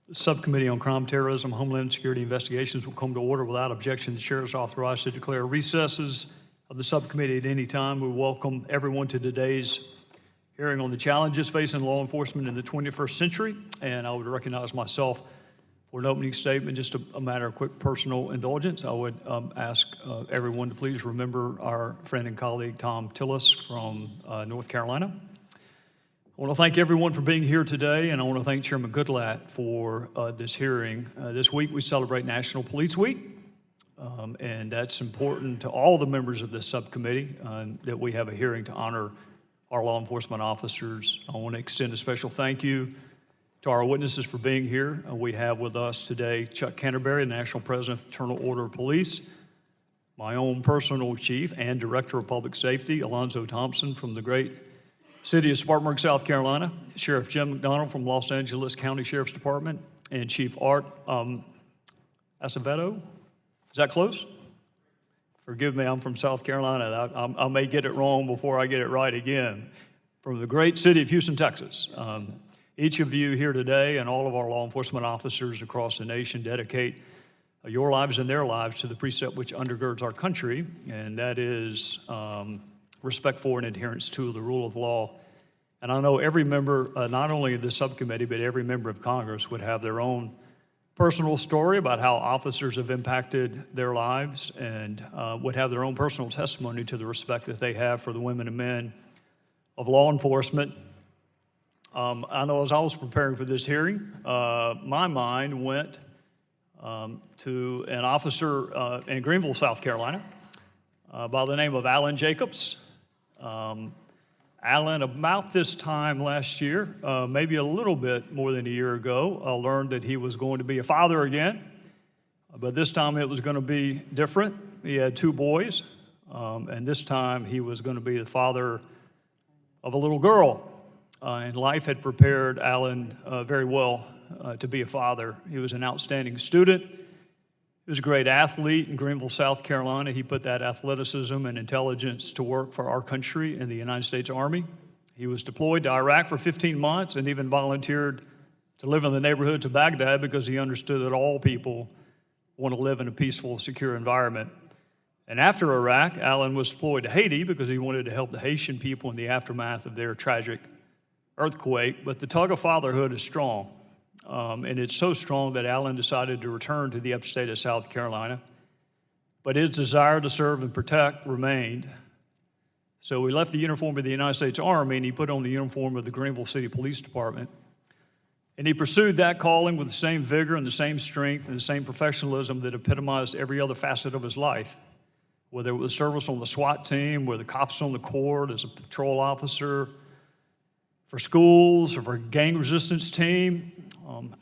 The Subcommittee on Crime, Terrorism, Homeland Security Investigations will come to order without objection. The chair is authorized to declare recesses of the subcommittee at any time. We welcome everyone to today's hearing on the challenges facing law enforcement in the 21st century. And I would recognize myself for an opening statement, just a matter of quick personal indulgence. I would ask everyone to please remember our friend and colleague, Tom Tillis from North Carolina. I want to thank everyone for being here today, and I want to thank Chairman Goodlatte for this hearing. This week we celebrate National Police Week, and that's important to all the members of this subcommittee that we have a hearing to honor our law enforcement officers. I want to extend a special thank you to our witnesses for being here. We have with us today Chuck Canterbury, National President of the Fraternal Order of Police, my own personal chief and Director of Public Safety, Alonzo Thompson from the great City of Spartanburg, South Carolina, Sheriff Jim McDonald from Los Angeles County Sheriff's Department, and Chief Art Acevedo. Is that close? Forgive me, I'm from South Carolina. I may get it wrong before I get it right again. From the great city of Houston, Texas. Each of you here today and all of our law enforcement officers across the nation dedicate your lives and their lives to the precept which undergirds our country, and that is respect for and adherence to the rule of law. And I know every member, not only of the subcommittee, but every member of Congress would have their own personal story about how officers have impacted their lives and would have their own personal testimony to the respect that they have for the women and men of law enforcement. I know as I was preparing for this hearing, my mind went to an officer in Greenville, South Carolina, by the name of Alan Jacobs. Alan, about this time last year, maybe a little bit more than a year ago, I learned that he was going to be a father again, but this time it was going to be different. He had two boys, and this time he was going to be the father of a little girl. And life had prepared Alan very well to be a father. He was an outstanding student. He was a great athlete in Greenville, South Carolina. He put that athleticism and intelligence to work for our country in the United States Army. He was deployed to Iraq for 15 months and even volunteered to live in the neighborhoods of Baghdad because he understood that all people want to live in a peaceful, secure environment. And after Iraq, Alan was deployed to Haiti because he wanted to help the Haitian people in the aftermath of their tragic earthquake. But the tug of fatherhood is strong. And it's so strong that Alan decided to return to the upstate of South Carolina. But his desire to serve and protect remained. So he left the uniform of the United States Army and he put on the uniform of the Greenville City Police Department. And he pursued that calling with the same vigor and the same strength and the same professionalism that epitomized every other facet of his life. Whether it was service on the SWAT team, or the cops on the court, as a patrol officer, for schools or for a gang resistance team,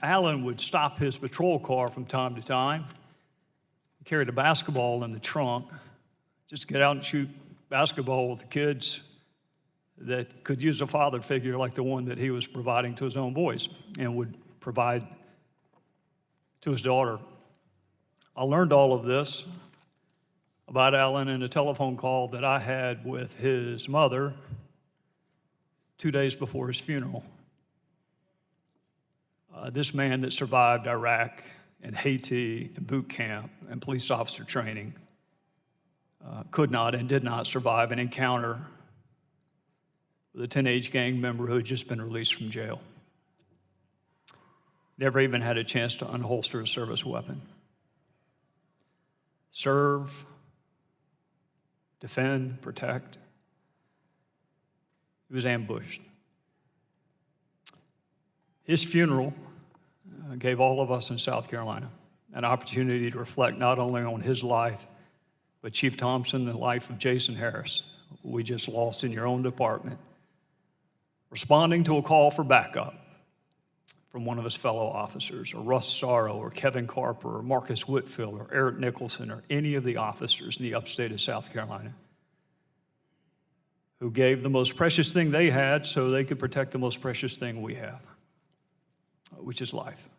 Alan would stop his patrol car from time to time, carried a basketball in the trunk, just to get out and shoot basketball with the kids that could use a father figure like the one that he was providing to his own boys and would provide to his daughter. I learned all of this about Alan in a telephone call that I had with his mother 2 days before his funeral. This man that survived Iraq and Haiti and boot camp and police officer training could not and did not survive an encounter with a teenage gang member who had just been released from jail. Never even had a chance to unholster a service weapon. Serve, defend, protect. He was ambushed. His funeral gave all of us in South Carolina an opportunity to reflect not only on his life, but Chief Thompson, the life of Jason Harris, who we just lost in your own department, responding to a call for backup from one of his fellow officers, or Russ Sorrow, or Kevin Carper, or Marcus Whitfield, or Eric Nicholson, or any of the officers in the upstate of South Carolina who gave the most precious thing they had so they could protect the most precious thing we have, which is life.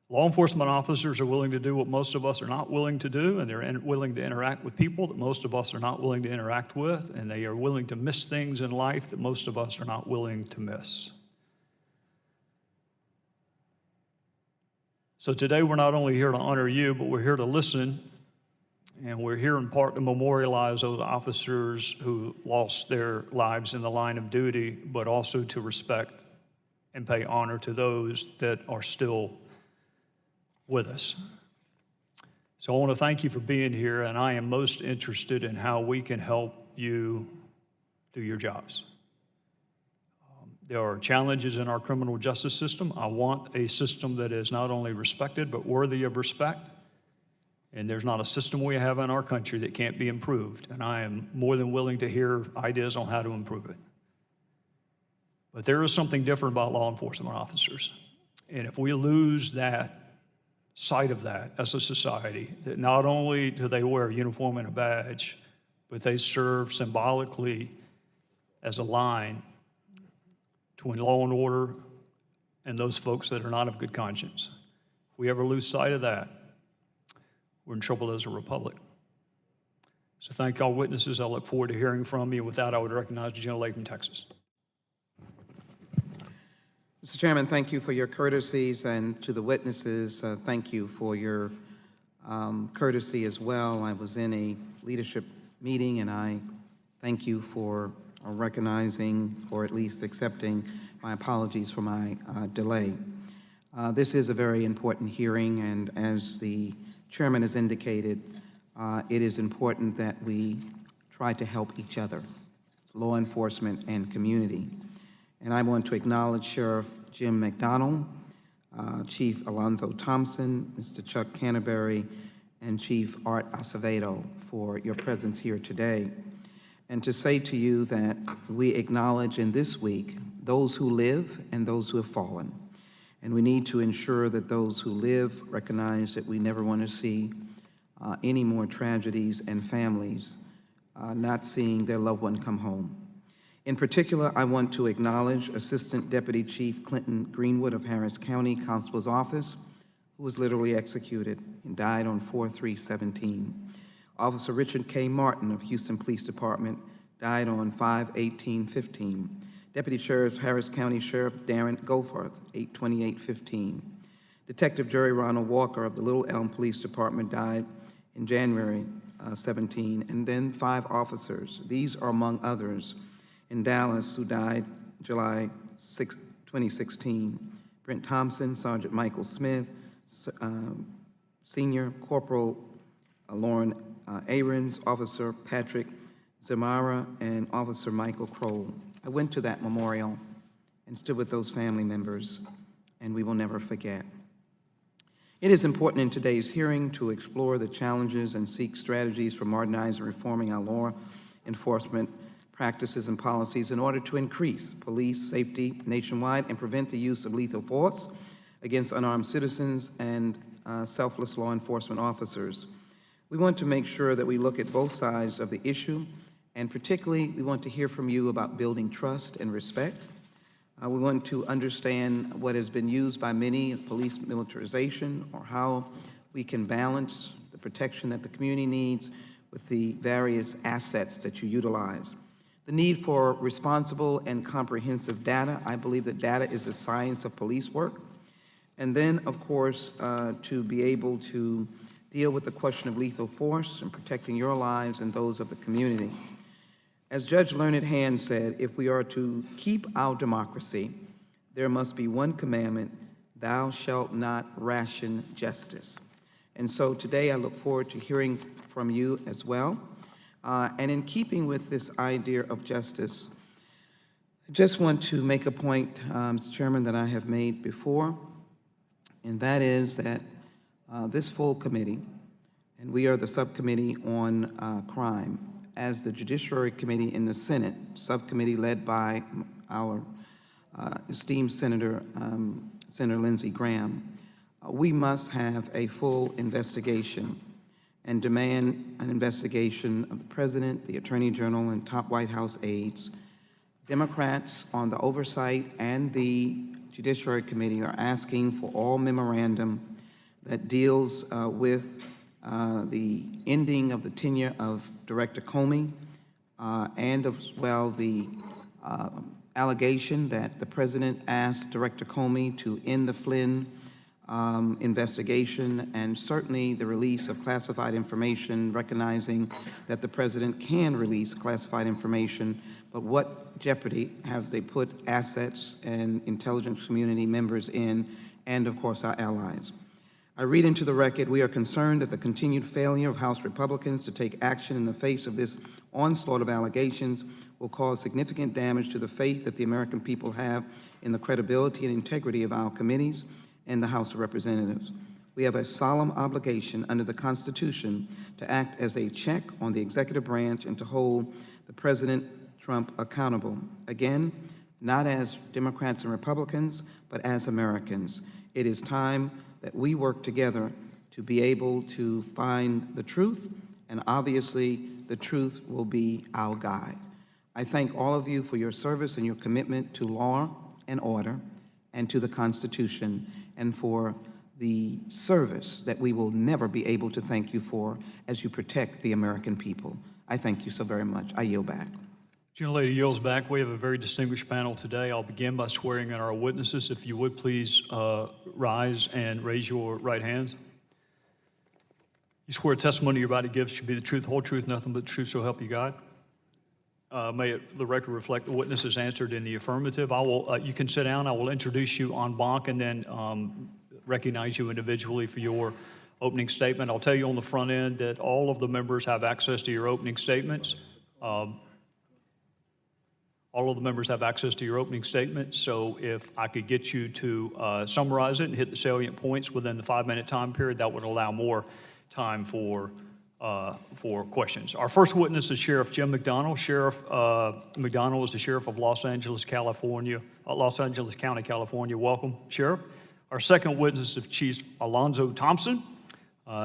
Law enforcement officers are willing to do what most of us are not willing to do, and they're willing to interact with people that most of us are not willing to interact with, and they are willing to miss things in life that most of us are not willing to miss. So today we're not only here to honor you, but we're here to listen, and we're here in part to memorialize those officers who lost their lives in the line of duty, but also to respect and pay honor to those that are still with us. So I want to thank you for being here, and I am most interested in how we can help you do your jobs. There are challenges in our criminal justice system. I want a system that is not only respected, but worthy of respect. And there's not a system we have in our country that can't be improved. And I am more than willing to hear ideas on how to improve it. But there is something different about law enforcement officers. And if we lose that sight of that as a society, that not only do they wear a uniform and a badge, but they serve symbolically as a line between law and order and those folks that are not of good conscience. If we ever lose sight of that, we're in trouble as a republic. So thank all witnesses. I look forward to hearing from you. With that, I would recognize the gentlelady from Texas. Mr. Chairman, thank you for your courtesies, and to the witnesses, thank you for your courtesy as well. I was in a leadership meeting, and I thank you for recognizing, or at least accepting, my apologies for my delay. This is a very important hearing, and as the chairman has indicated, it is important that we try to help each other, law enforcement and community. And I want to acknowledge Sheriff Jim McDonald, Chief Alonzo Thompson, Mr. Chuck Canterbury, and Chief Art Acevedo for your presence here today. And to say to you that we acknowledge in this week those who live and those who have fallen. And we need to ensure that those who live recognize that we never want to see any more tragedies and families not seeing their loved one come home. In particular, I want to acknowledge Assistant Deputy Chief Clinton Greenwood of Harris County Constable's Office, who was literally executed and died on 4/3/17. Officer Richard K. Martin of Houston Police Department died on 5/18/15. Deputy Sheriff Harris County Sheriff Darren Goforth, 8/28/15. Detective Jerry Ronald Walker of the Little Elm Police Department died in January 17, and then 5 officers. These are among others in Dallas who died July 6, 2016. Brent Thompson, Sergeant Michael Smith, Senior Corporal Lauren Ahrens, Officer Patrick Zamara, and Officer Michael Kroll. I went to that memorial and stood with those family members, and we will never forget. It is important in today's hearing to explore the challenges and seek strategies for modernizing and reforming our law enforcement practices and policies in order to increase police safety nationwide and prevent the use of lethal force against unarmed citizens and selfless law enforcement officers. We want to make sure that we look at both sides of the issue, and particularly we want to hear from you about building trust and respect. We want to understand what has been used by many, police militarization, or how we can balance the protection that the community needs with the various assets that you utilize. The need for responsible and comprehensive data. I believe that data is the science of police work. And then, of course, to be able to deal with the question of lethal force and protecting your lives and those of the community. As Judge Learned Hand said, if we are to keep our democracy, there must be one commandment: thou shalt not ration justice. And so today I look forward to hearing from you as well. And in keeping with this idea of justice, I just want to make a point, Mr. Chairman, that I have made before, and that is that this full committee, and we are the subcommittee on crime, as the Judiciary Committee in the Senate, subcommittee led by our esteemed Senator Lindsey Graham, we must have a full investigation and demand an investigation of the President, the Attorney General, and top White House aides. Democrats on the oversight and the Judiciary Committee are asking for all memorandum that deals with the ending of the tenure of Director Comey, and as well the allegation that the President asked Director Comey to end the Flynn investigation, and certainly the release of classified information, recognizing that the president can release classified information, but what jeopardy have they put assets and intelligence community members in, and of course our allies. I read into the record, we are concerned that the continued failure of House Republicans to take action in the face of this onslaught of allegations will cause significant damage to the faith that the American people have in the credibility and integrity of our committees and the House of Representatives. We have a solemn obligation under the Constitution to act as a check on the executive branch and to hold the President Trump accountable. Again, not as Democrats and Republicans, but as Americans. It is time that we work together to be able to find the truth, and obviously the truth will be our guide. I thank all of you for your service and your commitment to law and order and to the Constitution, and for the service that we will never be able to thank you for as you protect the American people. I thank you so very much. I yield back. Gentlelady yields back. We have a very distinguished panel today. I'll begin by swearing in our witnesses. If you would please rise and raise your right hands. You swear testimony you're about to give should be the truth, whole truth, nothing but the truth, so help you God. May the record reflect the witnesses answered in the affirmative. You can sit down. I will introduce you en banc and then recognize you individually for your opening statement. I'll tell you on the front end that all of the members have access to your opening statements. All of the members have access to your opening statement, so if I could get you to summarize it and hit the salient points within the 5-minute time period, that would allow more time for questions. Our first witness is Sheriff Jim McDonald. Sheriff McDonald is the Sheriff of Los Angeles, California, Los Angeles County, California. Welcome, Sheriff. Our second witness is Chief Alonzo Thompson.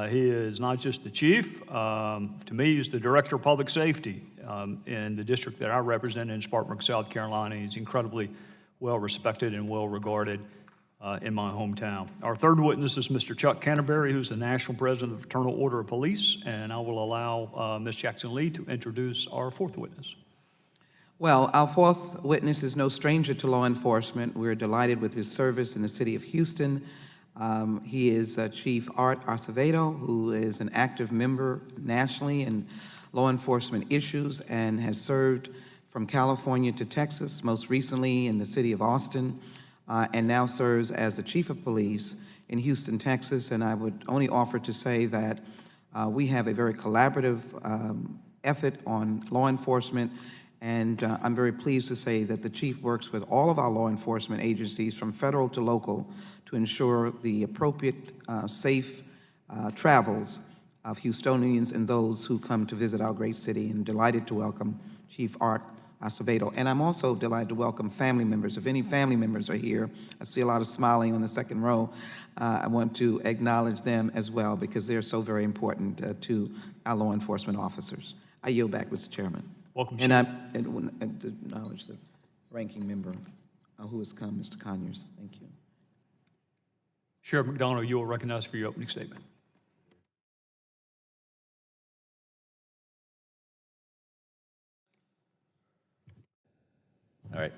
He is not just the chief. To me, he's the Director of Public Safety in the district that I represent in Spartanburg, South Carolina. He's incredibly well respected and well regarded in my hometown. Our third witness is Mr. Chuck Canterbury, who's the National President of the Fraternal Order of Police, and I will allow Ms. Jackson Lee to introduce our fourth witness. Well, our fourth witness is no stranger to law enforcement. We're delighted with his service in the city of Houston. He is Chief Art Acevedo, who is an active member nationally in law enforcement issues and has served from California to Texas, most recently in the city of Austin, and now serves as the Chief of Police in Houston, Texas. And I would only offer to say that we have a very collaborative effort on law enforcement, and I'm very pleased to say that the Chief works with all of our law enforcement agencies from federal to local to ensure the appropriate safe travels of Houstonians and those who come to visit our great city, and delighted to welcome Chief Art Acevedo. And I'm also delighted to welcome family members. If any family members are here, I see a lot of smiling on the second row. I want to acknowledge them as well because they're so very important to our law enforcement officers. I yield back, Mr. Chairman. Welcome, and I to acknowledge the ranking member who has come, Mr. Conyers. Thank you. Sheriff McDonald, you will recognize for your opening statement. All right.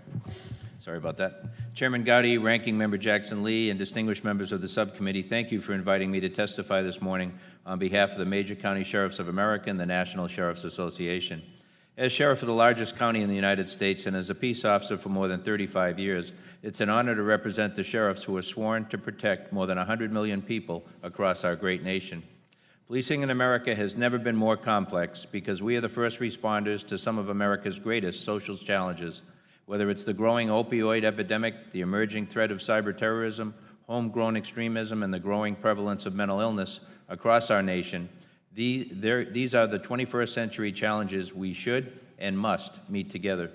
Sorry about that. Chairman Gowdy, Ranking Member Jackson Lee, and distinguished members of the subcommittee, thank you for inviting me to testify this morning on behalf of the Major County Sheriffs of America and the National Sheriffs Association. As sheriff of the largest county in the United States and as a peace officer for more than 35 years, it's an honor to represent the sheriffs who are sworn to protect more than 100 million people across our great nation. Policing in America has never been more complex because we are the first responders to some of America's greatest social challenges. Whether it's the growing opioid epidemic, the emerging threat of cyber terrorism, homegrown extremism, and the growing prevalence of mental illness across our nation, these are the 21st century challenges we should and must meet together.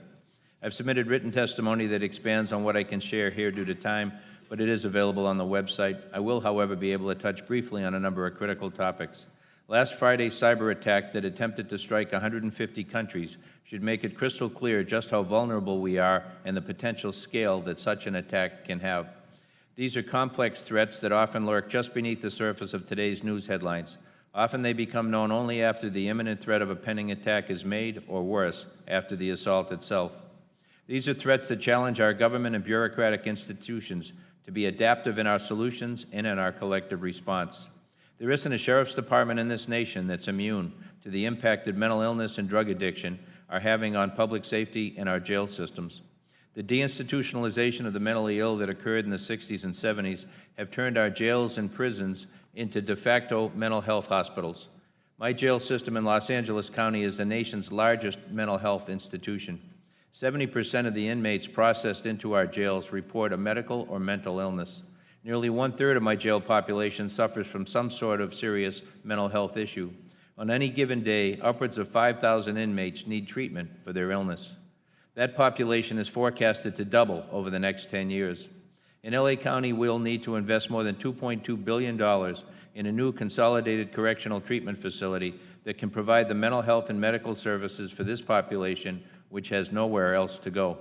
I've submitted written testimony that expands on what I can share here due to time, but it is available on the website. I will, however, be able to touch briefly on a number of critical topics. Last Friday's cyber attack that attempted to strike 150 countries should make it crystal clear just how vulnerable we are and the potential scale that such an attack can have. These are complex threats that often lurk just beneath the surface of today's news headlines. Often they become known only after the imminent threat of a pending attack is made, or worse, after the assault itself. These are threats that challenge our government and bureaucratic institutions to be adaptive in our solutions and in our collective response. There isn't a sheriff's department in this nation that's immune to the impact that mental illness and drug addiction are having on public safety and our jail systems. The deinstitutionalization of the mentally ill that occurred in the 60s and 70s have turned our jails and prisons into de facto mental health hospitals. My jail system in Los Angeles County is the nation's largest mental health institution. 70% of the inmates processed into our jails report a medical or mental illness. Nearly 1/3 of my jail population suffers from some sort of serious mental health issue. On any given day, upwards of 5,000 inmates need treatment for their illness. That population is forecasted to double over the next 10 years. In LA County, we'll need to invest more than $2.2 billion in a new consolidated correctional treatment facility that can provide the mental health and medical services for this population, which has nowhere else to go.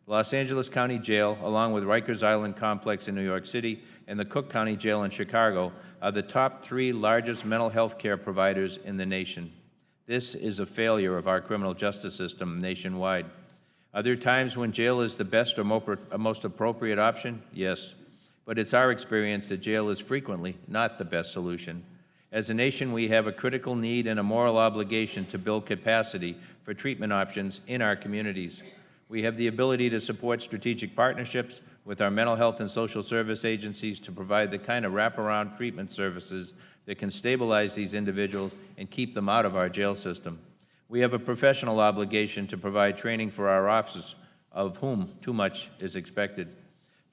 Los Angeles County Jail, along with Rikers Island Complex in New York City and the Cook County Jail in Chicago, are the top 3 largest mental health care providers in the nation. This is a failure of our criminal justice system nationwide. Are there times when jail is the best or most appropriate option? Yes. But it's our experience that jail is frequently not the best solution. As a nation, we have a critical need and a moral obligation to build capacity for treatment options in our communities. We have the ability to support strategic partnerships with our mental health and social service agencies to provide the kind of wraparound treatment services that can stabilize these individuals and keep them out of our jail system. We have a professional obligation to provide training for our officers, of whom too much is expected.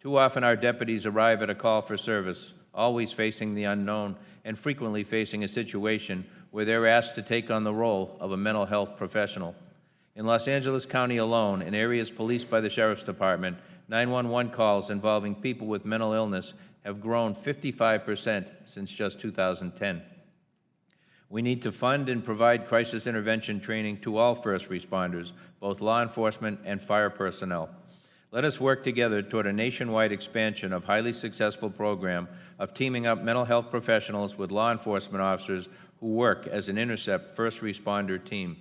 Too often our deputies arrive at a call for service, always facing the unknown and frequently facing a situation where they're asked to take on the role of a mental health professional. In Los Angeles County alone, in areas policed by the Sheriff's Department, 911 calls involving people with mental illness have grown 55% since just 2010. We need to fund and provide crisis intervention training to all first responders, both law enforcement and fire personnel. Let us work together toward a nationwide expansion of highly successful program of teaming up mental health professionals with law enforcement officers who work as an intercept first responder team.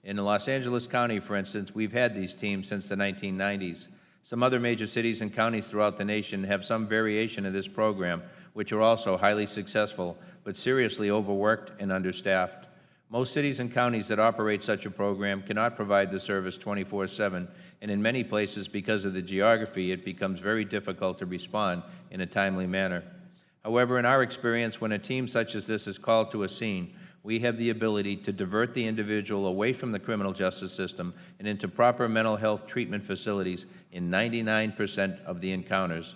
In Los Angeles County, for instance, we've had these teams since the 1990s. Some other major cities and counties throughout the nation have some variation of this program, which are also highly successful, but seriously overworked and understaffed. Most cities and counties that operate such a program cannot provide the service 24/7, and in many places, because of the geography, it becomes very difficult to respond in a timely manner. However, in our experience, when a team such as this is called to a scene, we have the ability to divert the individual away from the criminal justice system and into proper mental health treatment facilities in 99% of the encounters.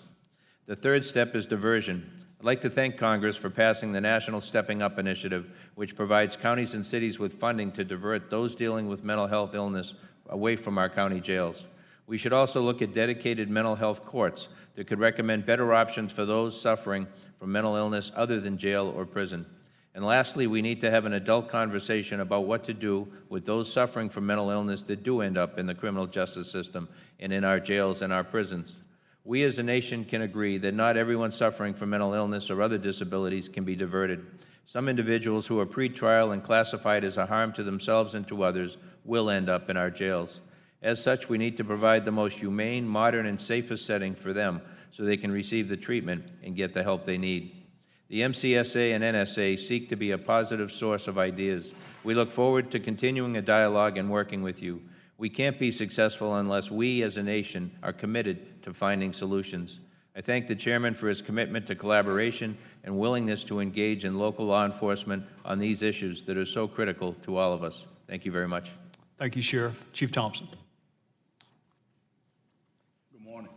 The third step is diversion. I'd like to thank Congress for passing the National Stepping Up Initiative, which provides counties and cities with funding to divert those dealing with mental health illness away from our county jails. We should also look at dedicated mental health courts that could recommend better options for those suffering from mental illness other than jail or prison. And lastly, we need to have an adult conversation about what to do with those suffering from mental illness that do end up in the criminal justice system and in our jails and our prisons. We as a nation can agree that not everyone suffering from mental illness or other disabilities can be diverted. Some individuals who are pre-trial and classified as a harm to themselves and to others will end up in our jails. As such, we need to provide the most humane, modern, and safest setting for them so they can receive the treatment and get the help they need. The MCSA and NSA seek to be a positive source of ideas. We look forward to continuing a dialogue and working with you. We can't be successful unless we as a nation are committed to finding solutions. I thank the chairman for his commitment to collaboration and willingness to engage in local law enforcement on these issues that are so critical to all of us. Thank you very much. Thank you, Sheriff. Chief Thompson. Good morning.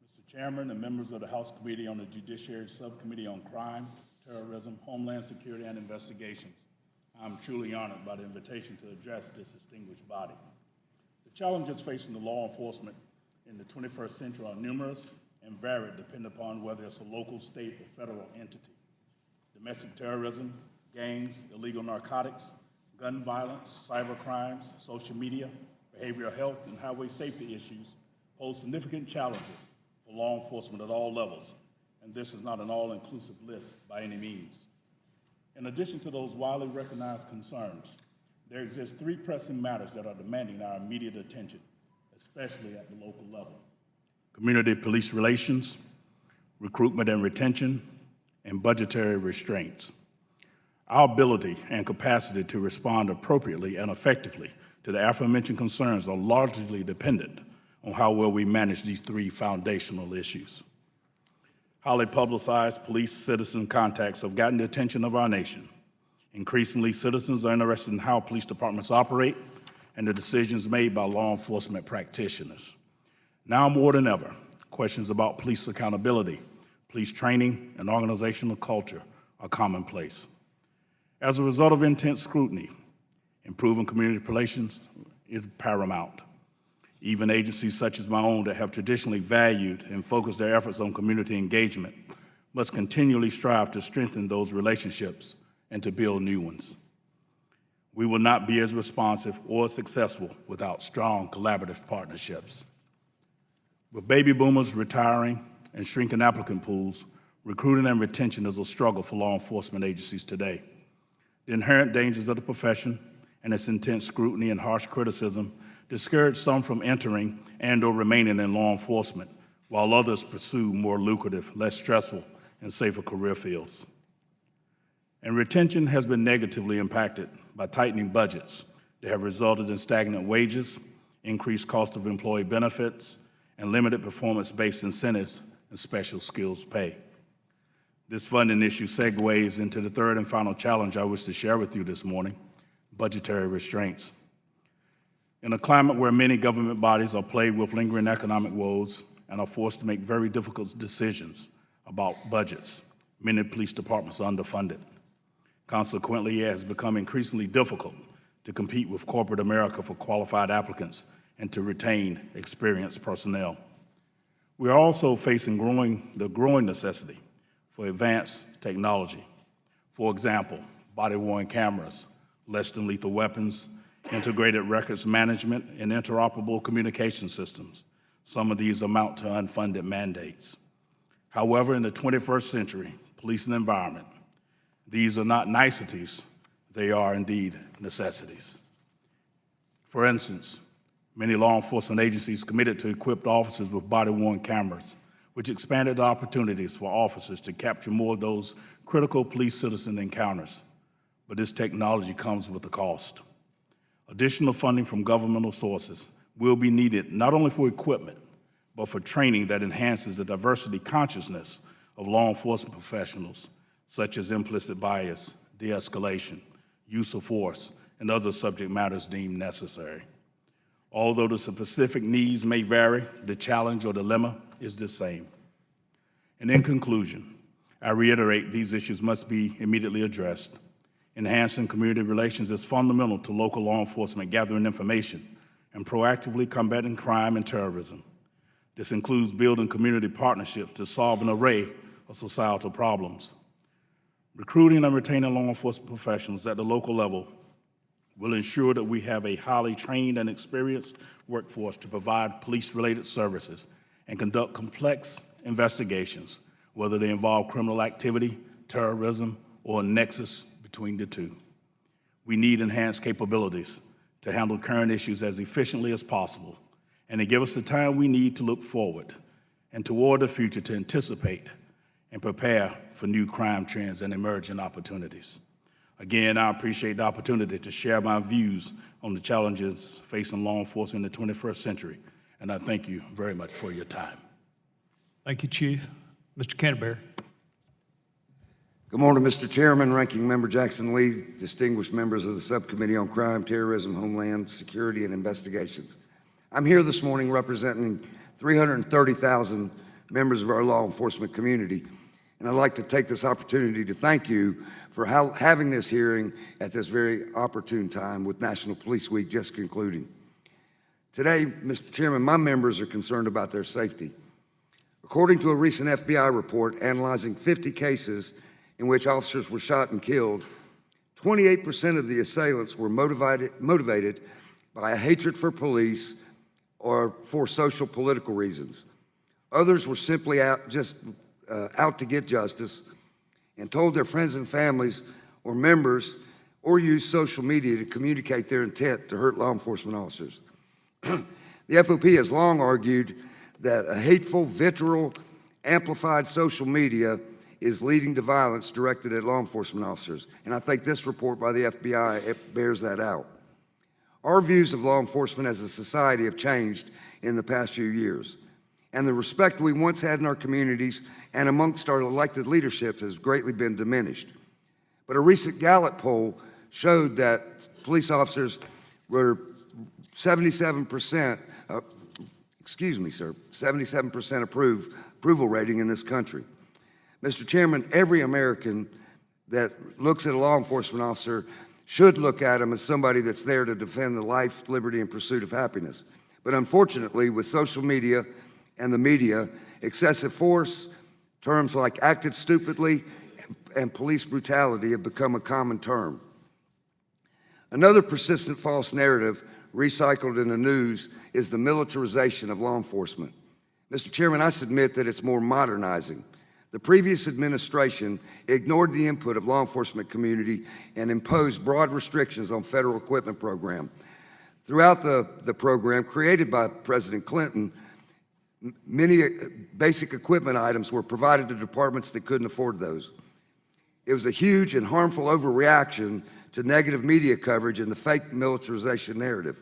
Mr. Chairman and members of the House Committee on the Judiciary Subcommittee on Crime, Terrorism, Homeland Security, and Investigations, I'm truly honored by the invitation to address this distinguished body. The challenges facing the law enforcement in the 21st century are numerous and varied depending upon whether it's a local, state, or federal entity. Domestic terrorism, gangs, illegal narcotics, gun violence, cyber crimes, social media, behavioral health, and highway safety issues pose significant challenges for law enforcement at all levels, and this is not an all-inclusive list by any means. In addition to those widely recognized concerns, there exist 3 pressing matters that are demanding our immediate attention, especially at the local level: community police relations, recruitment and retention, and budgetary restraints. Our ability and capacity to respond appropriately and effectively to the aforementioned concerns are largely dependent on how well we manage these three foundational issues. Highly publicized police-citizen contacts have gotten the attention of our nation. Increasingly, citizens are interested in how police departments operate and the decisions made by law enforcement practitioners. Now more than ever, questions about police accountability, police training, and organizational culture are commonplace. As a result of intense scrutiny, improving community relations is paramount. Even agencies such as my own that have traditionally valued and focused their efforts on community engagement must continually strive to strengthen those relationships and to build new ones. We will not be as responsive or successful without strong collaborative partnerships. With baby boomers retiring and shrinking applicant pools, recruiting and retention is a struggle for law enforcement agencies today. The inherent dangers of the profession and its intense scrutiny and harsh criticism discourage some from entering and/or remaining in law enforcement, while others pursue more lucrative, less stressful, and safer career fields. And retention has been negatively impacted by tightening budgets that have resulted in stagnant wages, increased cost of employee benefits, and limited performance-based incentives and special skills pay. This funding issue segues into the third and final challenge I wish to share with you this morning: budgetary restraints. In a climate where many government bodies are plagued with lingering economic woes and are forced to make very difficult decisions about budgets, many police departments are underfunded. Consequently, it has become increasingly difficult to compete with corporate America for qualified applicants and to retain experienced personnel. We are also facing the growing necessity for advanced technology. For example, body-worn cameras, less than lethal weapons, integrated records management, and interoperable communication systems. Some of these amount to unfunded mandates. However, in the 21st century policing environment, these are not niceties, they are indeed necessities. For instance, many law enforcement agencies committed to equip officers with body-worn cameras, which expanded the opportunities for officers to capture more of those critical police-citizen encounters. But this technology comes with a cost. Additional funding from governmental sources will be needed not only for equipment, but for training that enhances the diversity consciousness of law enforcement professionals, such as implicit bias, de-escalation, use of force, and other subject matters deemed necessary. Although the specific needs may vary, the challenge or dilemma is the same. And in conclusion, I reiterate these issues must be immediately addressed. Enhancing community relations is fundamental to local law enforcement gathering information and proactively combating crime and terrorism. This includes building community partnerships to solve an array of societal problems. Recruiting and retaining law enforcement professionals at the local level will ensure that we have a highly trained and experienced workforce to provide police-related services and conduct complex investigations, whether they involve criminal activity, terrorism, or a nexus between the two. We need enhanced capabilities to handle current issues as efficiently as possible and to give us the time we need to look forward and toward the future to anticipate and prepare for new crime trends and emerging opportunities. Again, I appreciate the opportunity to share my views on the challenges facing law enforcement in the 21st century, and I thank you very much for your time. Thank you, Chief. Mr. Canterbury. Good morning, Mr. Chairman, Ranking Member Jackson Lee, distinguished members of the Subcommittee on Crime, Terrorism, Homeland Security, and Investigations. I'm here this morning representing 330,000 members of our law enforcement community, and I'd like to take this opportunity to thank you for having this hearing at this very opportune time with National Police Week just concluding. Today, Mr. Chairman, my members are concerned about their safety. According to a recent FBI report analyzing 50 cases in which officers were shot and killed, 28% of the assailants were motivated by a hatred for police or for social political reasons. Others were simply out to get justice and told their friends and families or members or used social media to communicate their intent to hurt law enforcement officers. The FOP has long argued that a hateful, vitriol, Amplified social media is leading to violence directed at law enforcement officers, and I think this report by the FBI bears that out. Our views of law enforcement as a society have changed in the past few years, and the respect we once had in our communities and amongst our elected leadership has greatly been diminished. But a recent Gallup poll showed that police officers were 77% approval rating in this country. Mr. Chairman, every American that looks at a law enforcement officer should look at him as somebody that's there to defend the life, liberty, and pursuit of happiness. But unfortunately, with social media and the media, excessive force, terms like acted stupidly, and police brutality have become a common term. Another persistent false narrative recycled in the news is the militarization of law enforcement. Mr. Chairman, I submit that it's more modernizing. The previous administration ignored the input of law enforcement community and imposed broad restrictions on federal equipment program. Throughout the program created by President Clinton, many basic equipment items were provided to departments that couldn't afford those. It was a huge and harmful overreaction to negative media coverage and the fake militarization narrative.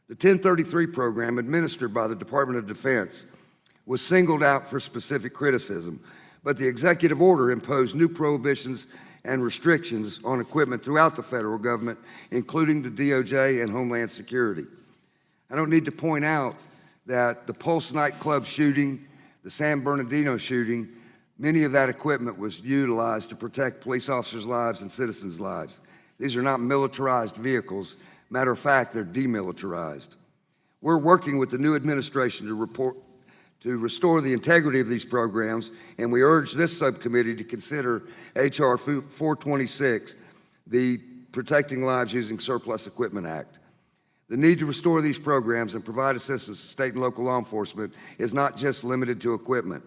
The 1033 program administered by the Department of Defense was singled out for specific criticism, but the executive order imposed new prohibitions and restrictions on equipment throughout the federal government, including the DOJ and Homeland Security. I don't need to point out that the Pulse nightclub shooting, the San Bernardino shooting, many of that equipment was utilized to protect police officers' lives and citizens' lives. These are not militarized vehicles. Matter of fact, they're demilitarized. We're working with the new administration to restore the integrity of these programs, and we urge this subcommittee to consider H.R. 426, the Protecting Lives Using Surplus Equipment Act. The need to restore these programs and provide assistance to state and local law enforcement is not just limited to equipment.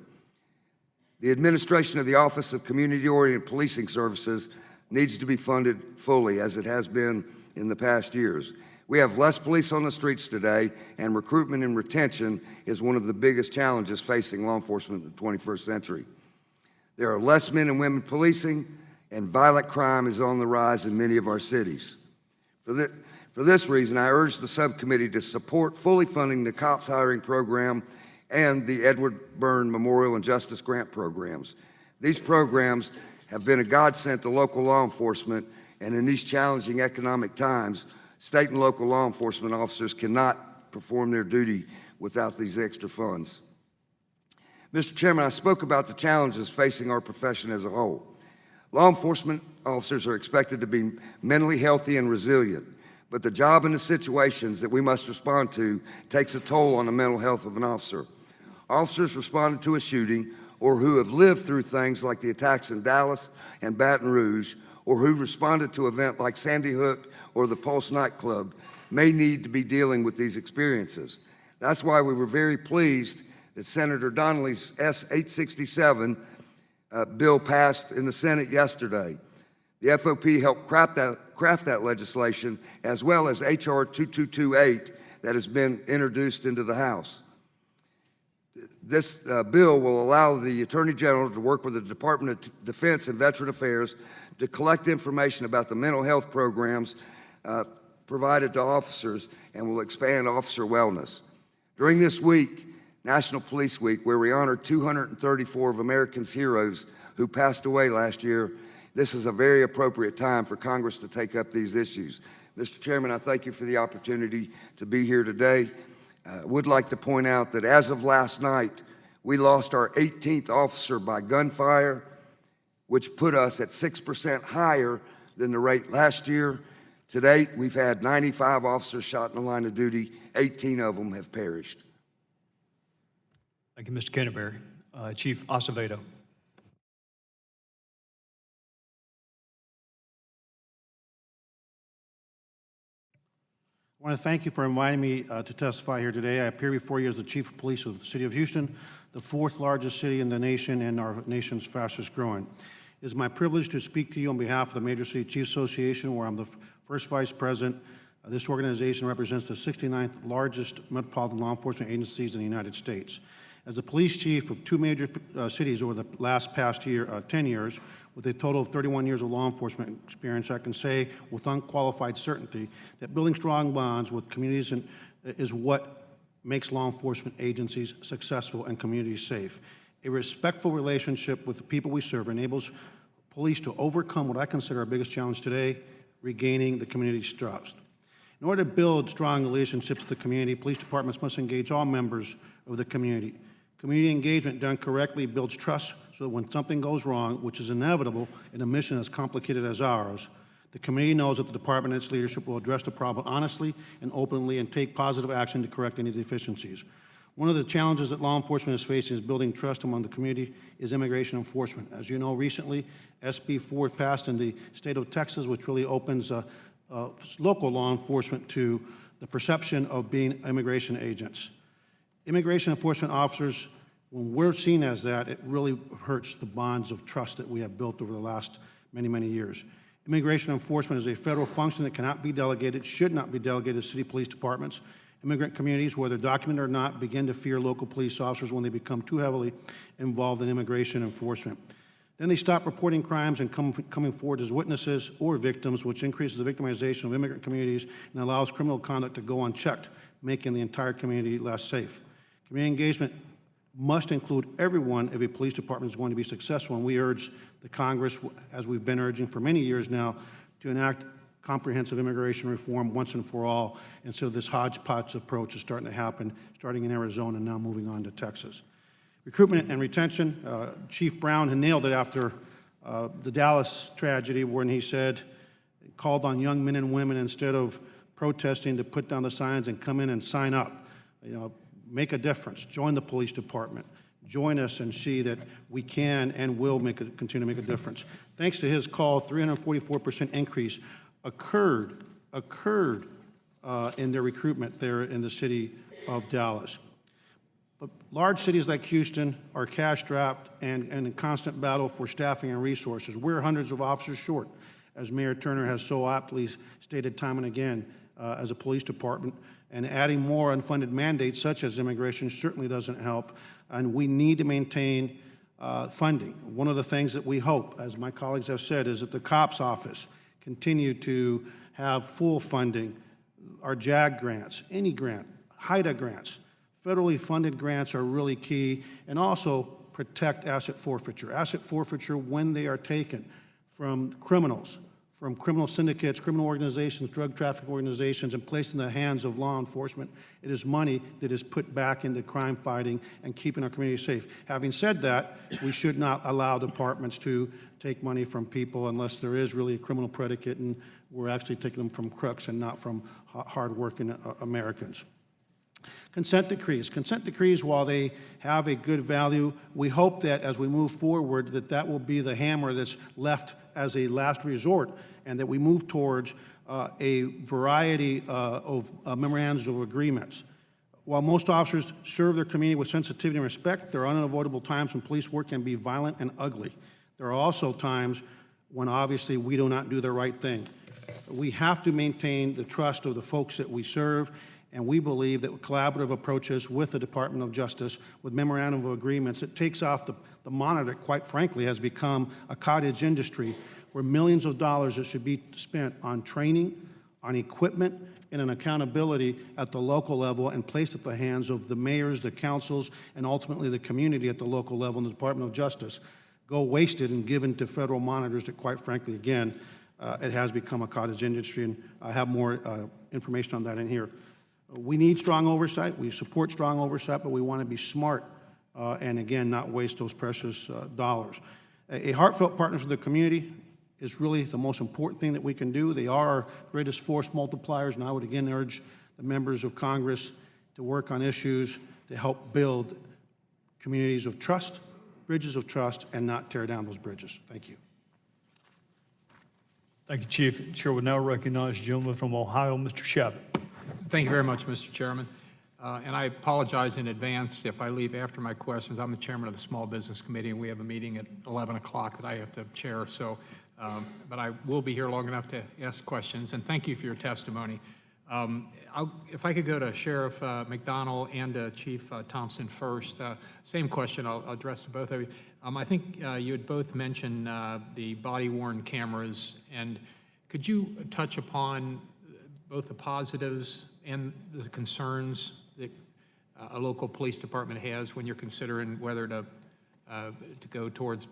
The administration of the Office of Community-Oriented Policing Services needs to be funded fully, as it has been in the past years. We have less police on the streets today, and recruitment and retention is one of the biggest challenges facing law enforcement in the 21st century. There are less men and women policing, and violent crime is on the rise in many of our cities. For this reason, I urge the subcommittee to support fully funding the COPS hiring program and the Edward Byrne Memorial and Justice Grant programs. These programs have been a godsend to local law enforcement, and in these challenging economic times, state and local law enforcement officers cannot perform their duty without these extra funds. Mr. Chairman, I spoke about the challenges facing our profession as a whole. Law enforcement officers are expected to be mentally healthy and resilient, but the job and the situations that we must respond to takes a toll on the mental health of an officer. Officers responded to a shooting, or who have lived through things like the attacks in Dallas and Baton Rouge, or who responded to an event like Sandy Hook or the Pulse nightclub, may need to be dealing with these experiences. That's why we were very pleased that Senator Donnelly's S-867 bill passed in the Senate yesterday. The FOP helped craft that legislation, as well as H.R. 2228 that has been introduced into the House. This bill will allow the Attorney General to work with the Department of Defense and Veteran Affairs to collect information about the mental health programs provided to officers, and will expand officer wellness. During this week, National Police Week, where we honor 234 of America's heroes who passed away last year, this is a very appropriate time for Congress to take up these issues. Mr. Chairman, I thank you for the opportunity to be here today. I would like to point out that as of last night, we lost our 18th officer by gunfire, which put us at 6% higher than the rate last year. To date, we've had 95 officers shot in the line of duty. 18 of them have perished. Thank you, Mr. Canterbury. Chief Acevedo. I want to thank you for inviting me to testify here today. I appear before you as the Chief of Police of the City of Houston, the 4th largest city in the nation and our nation's fastest growing. It is my privilege to speak to you on behalf of the Major City Chiefs Association, where I'm the first vice president. This organization represents the 69th largest metropolitan law enforcement agencies in the United States. As the police chief of two major cities over the past 10 years, with a total of 31 years of law enforcement experience, I can say with unqualified certainty that building strong bonds with communities is what makes law enforcement agencies successful and communities safe. A respectful relationship with the people we serve enables police to overcome what I consider our biggest challenge today, regaining the community's trust. In order to build strong relationships with the community, police departments must engage all members of the community. Community engagement done correctly builds trust so that when something goes wrong, which is inevitable in a mission as complicated as ours, the community knows that the department and its leadership will address the problem honestly and openly and take positive action to correct any deficiencies. One of the challenges that law enforcement is facing is building trust among the community is immigration enforcement. As you know, recently, SB 4 passed in the state of Texas, which really opens local law enforcement to the perception of being immigration agents. Immigration enforcement officers, when we're seen as that, it really hurts the bonds of trust that we have built over the last many, many years. Immigration enforcement is a federal function that cannot be delegated, should not be delegated to city police departments. Immigrant communities, whether documented or not, begin to fear local police officers when they become too heavily involved in immigration enforcement. Then they stop reporting crimes and coming forward as witnesses or victims, which increases the victimization of immigrant communities and allows criminal conduct to go unchecked, making the entire community less safe. Community engagement must include everyone if a police department is going to be successful, and we urge the Congress, as we've been urging for many years now, to enact comprehensive immigration reform once and for all. And so this hodgepodge approach is starting to happen, starting in Arizona and now moving on to Texas. Recruitment and retention, Chief Brown had nailed it after the Dallas tragedy when he called on young men and women, instead of protesting, to put down the signs and come in and sign up. Make a difference, join the police department, join us and see that we can and will continue to make a difference. Thanks to his call, 344% increase occurred in their recruitment there in the city of Dallas. But large cities like Houston are cash-strapped and in constant battle for staffing and resources. We're hundreds of officers short, as Mayor Turner has so aptly stated time and again, as a police department. And adding more unfunded mandates, such as immigration, certainly doesn't help. And we need to maintain funding. One of the things that we hope, as my colleagues have said, is that the COPS office continue to have full funding. Our JAG grants, any grant, HIDA grants, federally funded grants are really key, and also protect asset forfeiture. Asset forfeiture, when they are taken from criminals, from criminal syndicates, criminal organizations, drug trafficking organizations, and placed in the hands of law enforcement, it is money that is put back into crime fighting and keeping our community safe. Having said that, we should not allow departments to take money from people unless there is really a criminal predicate, and we're actually taking them from crooks and not from hard-working Americans. Consent decrees. Consent decrees, while they have a good value, we hope that as we move forward that will be the hammer that's left as a last resort, and that we move towards a variety of memorandums of agreements. While most officers serve their community with sensitivity and respect, there are unavoidable times when police work can be violent and ugly. There are also times when obviously we do not do the right thing. We have to maintain the trust of the folks that we serve, and we believe that with collaborative approaches with the Department of Justice, with memorandum of agreements, it takes off the monitor that, quite frankly, has become a cottage industry where millions of dollars that should be spent on training, on equipment, and an accountability at the local level and placed at the hands of the mayors, the councils, and ultimately the community at the local level in the Department of Justice go wasted and given to federal monitors that, quite frankly, again, it has become a cottage industry, and I have more information on that in here. We need strong oversight. We support strong oversight, but we want to be smart and, again, not waste those precious dollars. A heartfelt partnership with the community is really the most important thing that we can do. They are our greatest force multipliers, and I would again urge the members of Congress to work on issues to help build communities of trust, bridges of trust, and not tear down those bridges. Thank you. Thank you, Chief. The Chair will now recognize the gentleman from Ohio, Mr. Shabbat. Thank you very much, Mr. Chairman. And I apologize in advance if I leave after my questions. I'm the chairman of the Small Business Committee, and we have a meeting at 11 o'clock that I have to chair. So, but I will be here long enough to ask questions. And thank you for your testimony. If I could go to Sheriff McDonnell and Chief Thompson first. Same question I'll address to both of you. I think you had both mentioned the body-worn cameras, and could you touch upon both the positives and the concerns that a local police department has when you're considering whether to go towards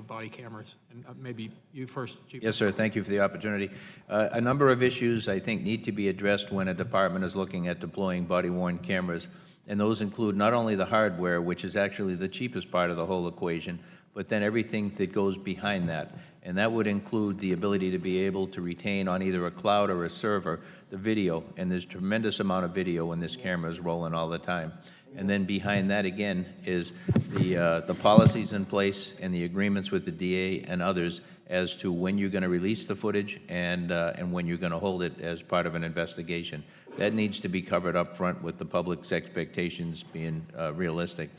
body cameras? And maybe you first, Chief. Yes, sir. Thank you for the opportunity. A number of issues, I think, need to be addressed when a department is looking at deploying body-worn cameras, and those include not only the hardware, which is actually the cheapest part of the whole equation, but then everything that goes behind that. And that would include the ability to be able to retain on either a cloud or a server the video, and there's tremendous amount of video when this camera is rolling all the time. And then behind that, again, is the policies in place and the agreements with the DA and others as to when you're going to release the footage and when you're going to hold it as part of an investigation. That needs to be covered up front with the public's expectations being realistic.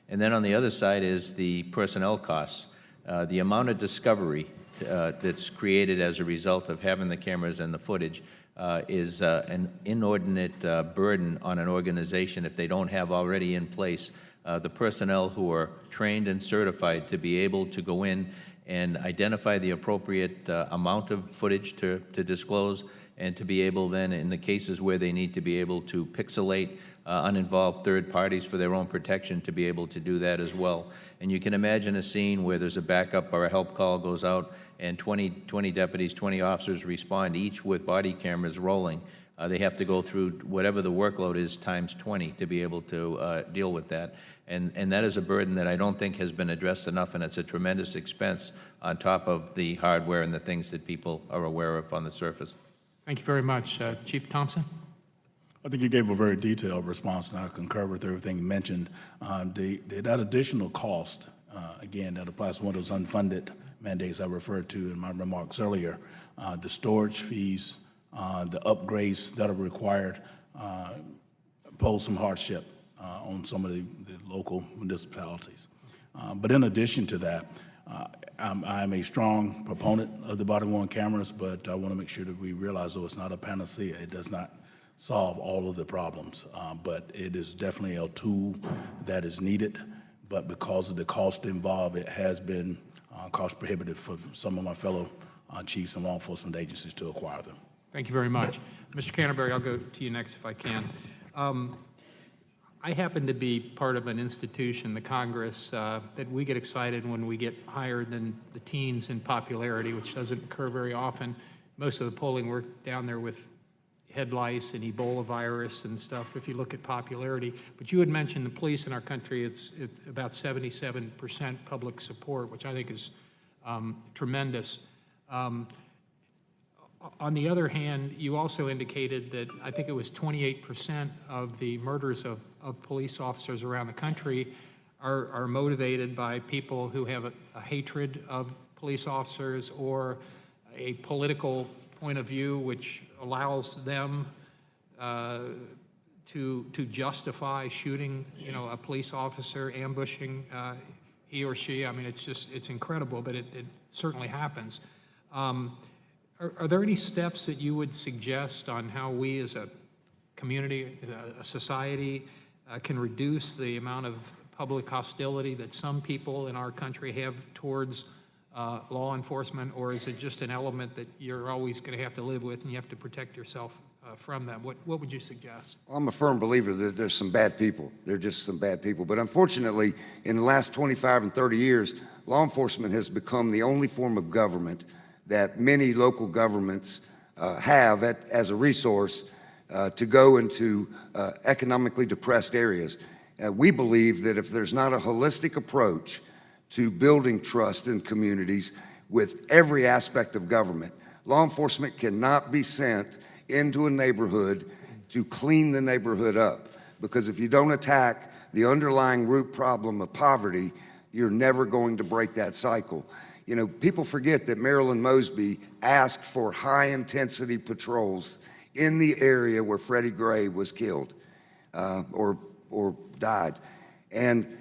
And then on the other side is the personnel costs. The amount of discovery that's created as a result of having the cameras and the footage is an inordinate burden on an organization if they don't have already in place the personnel who are trained and certified to be able to go in and identify the appropriate amount of footage to disclose, and to be able then, in the cases where they need to be able to pixelate uninvolved third parties for their own protection, to be able to do that as well. And you can imagine a scene where there's a backup or a help call goes out and 20 deputies, 20 officers respond, each with body cameras rolling. They have to go through whatever the workload is times 20 to be able to deal with that. And that is a burden that I don't think has been addressed enough, and it's a tremendous expense on top of the hardware and the things that people are aware of on the surface. Thank you very much. Chief Thompson? I think you gave a very detailed response, and I concur with everything you mentioned. That additional cost, again, that applies to one of those unfunded mandates I referred to in my remarks earlier. The storage fees, the upgrades that are required pose some hardship on some of the local municipalities. But in addition to that, I'm a strong proponent of the body-worn cameras, but I want to make sure that we realize, though, it's not a panacea. It does not solve all of the problems, but it is definitely a tool that is needed. But because of the cost involved, it has been cost prohibitive for some of my fellow chiefs and law enforcement agencies to acquire them. Thank you very much. Mr. Canterbury, I'll go to you next if I can. I happen to be part of an institution, the Congress, that we get excited when we get higher than the teens in popularity, which doesn't occur very often. Most of the polling we're down there with head lice and Ebola virus and stuff, if you look at popularity. But you had mentioned the police in our country, it's about 77% public support, which I think is tremendous. On the other hand, you also indicated that I think it was 28% of the murders of police officers around the country are motivated by people who have a hatred of police officers or a political point of view which allows them to justify shooting, a police officer, ambushing he or she. I mean, it's incredible, but it certainly happens. Are there any steps that you would suggest on how we as a community, a society, can reduce the amount of public hostility that some people in our country have towards law enforcement, or is it just an element that you're always going to have to live with and you have to protect yourself from them? What would you suggest? Well, I'm a firm believer that there's some bad people. They're just some bad people. But unfortunately, in the last 25 and 30 years, law enforcement has become the only form of government that many local governments have as a resource to go into economically depressed areas. We believe that if there's not a holistic approach to building trust in communities with every aspect of government, law enforcement cannot be sent into a neighborhood to clean the neighborhood up. Because if you don't attack the underlying root problem of poverty, you're never going to break that cycle. People forget that Marilyn Mosby asked for high-intensity patrols in the area where Freddie Gray was killed or died. And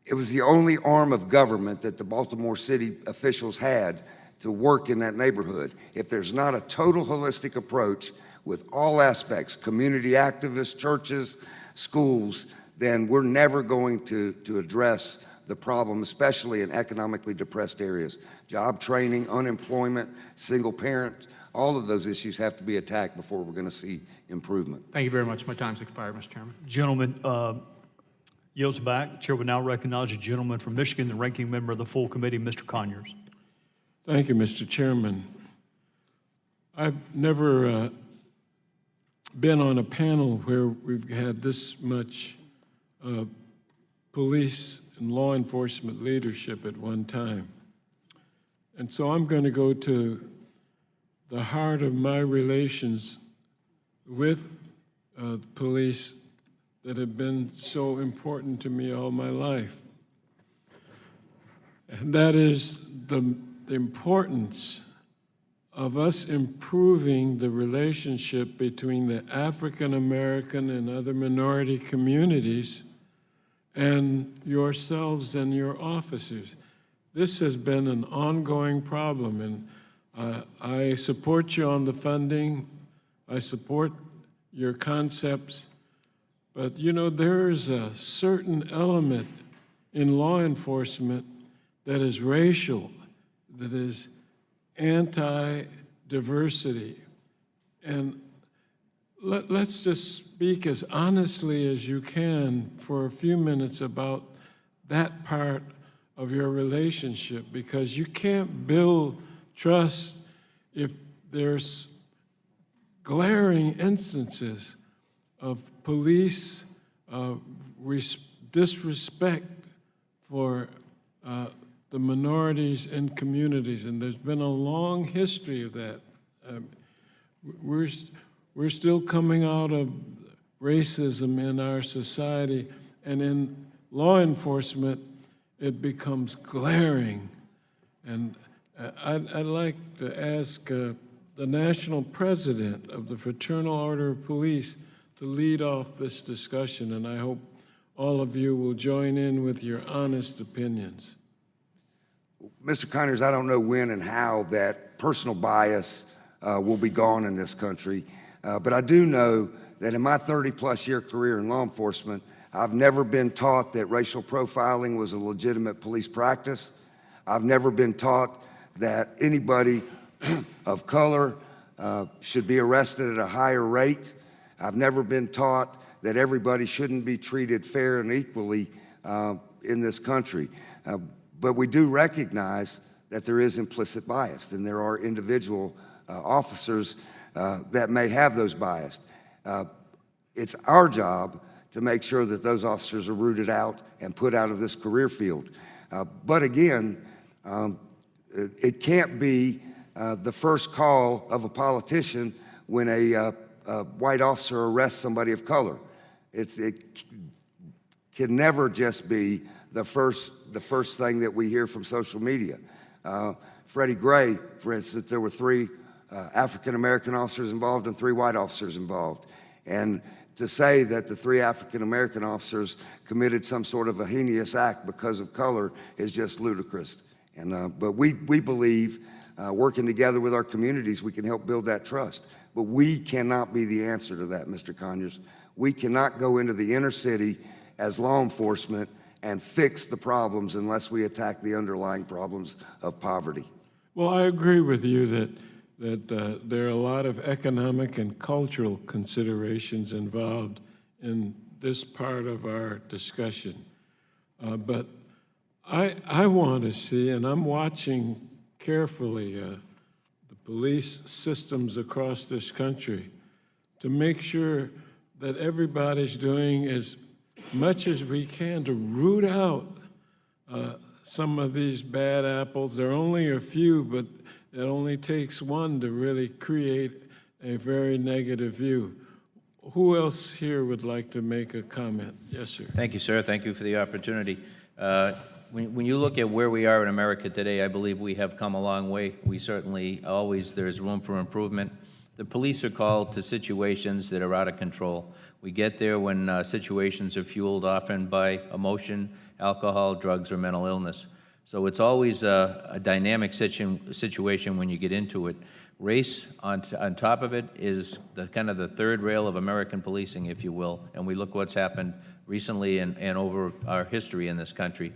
it was the only arm of government that the Baltimore City officials had to work in that neighborhood. If there's not a total holistic approach, with all aspects, community activists, churches, schools, then we're never going to address the problem, especially in economically depressed areas. Job training, unemployment, single parent, all of those issues have to be attacked before we're going to see improvement. Thank you very much. My time's expired, Mr. Chairman. Gentleman yields back. Chair will now recognize the gentleman from Michigan, the ranking member of the full committee, Mr. Conyers. Thank you, Mr. Chairman. I've never been on a panel where we've had this much police and law enforcement leadership at one time. And so I'm going to go to the heart of my relations with police that have been so important to me all my life. And that is the importance of us improving the relationship between the African American and other minority communities and yourselves and your officers. This has been an ongoing problem, and I support you on the funding. I support your concepts, but you know, there is a certain element in law enforcement that is racial, that is anti-diversity. And let's just speak as honestly as you can for a few minutes about that part of your relationship, because you can't build trust if there's glaring instances of police disrespect for the minorities and communities, and there's been a long history of that. We're still coming out of racism in our society, and in law enforcement, it becomes glaring. And I'd like to ask the national president of the Fraternal Order of Police to lead off this discussion, and I hope all of you will join in with your honest opinions. Mr. Conyers, I don't know when and how that personal bias will be gone in this country, but I do know that in my 30-plus year career in law enforcement, I've never been taught that racial profiling was a legitimate police practice. I've never been taught that anybody of color should be arrested at a higher rate. I've never been taught that everybody shouldn't be treated fair and equally in this country. But we do recognize that there is implicit bias, and there are individual officers that may have those bias. It's our job to make sure that those officers are rooted out and put out of this career field. But again, it can't be the first call of a politician when a white officer arrests somebody of color. It can never just be the first thing that we hear from social media. Freddie Gray, for instance, there were 3 African-American officers involved and 3 white officers involved. And to say that the 3 African-American officers committed some sort of a heinous act because of color is just ludicrous. And but we believe, working together with our communities, we can help build that trust. But we cannot be the answer to that, Mr. Conyers. We cannot go into the inner city as law enforcement and fix the problems unless we attack the underlying problems of poverty. Well, I agree with you that there are a lot of economic and cultural considerations involved in this part of our discussion. But I want to see, and I'm watching carefully the police systems across this country to make sure that everybody's doing as much as we can to root out some of these bad apples. There are only a few, but it only takes one to really create a very negative view. Who else here would like to make a comment? Yes, sir. Thank you, sir. Thank you for the opportunity. When you look at where we are in America today, I believe we have come a long way. We certainly there's room for improvement. The police are called to situations that are out of control. We get there when situations are fueled often by emotion, alcohol, drugs, or mental illness. So it's always a dynamic situation when you get into it. Race on top of it is the kind of the third rail of American policing, if you will, and we look what's happened recently and over our history in this country.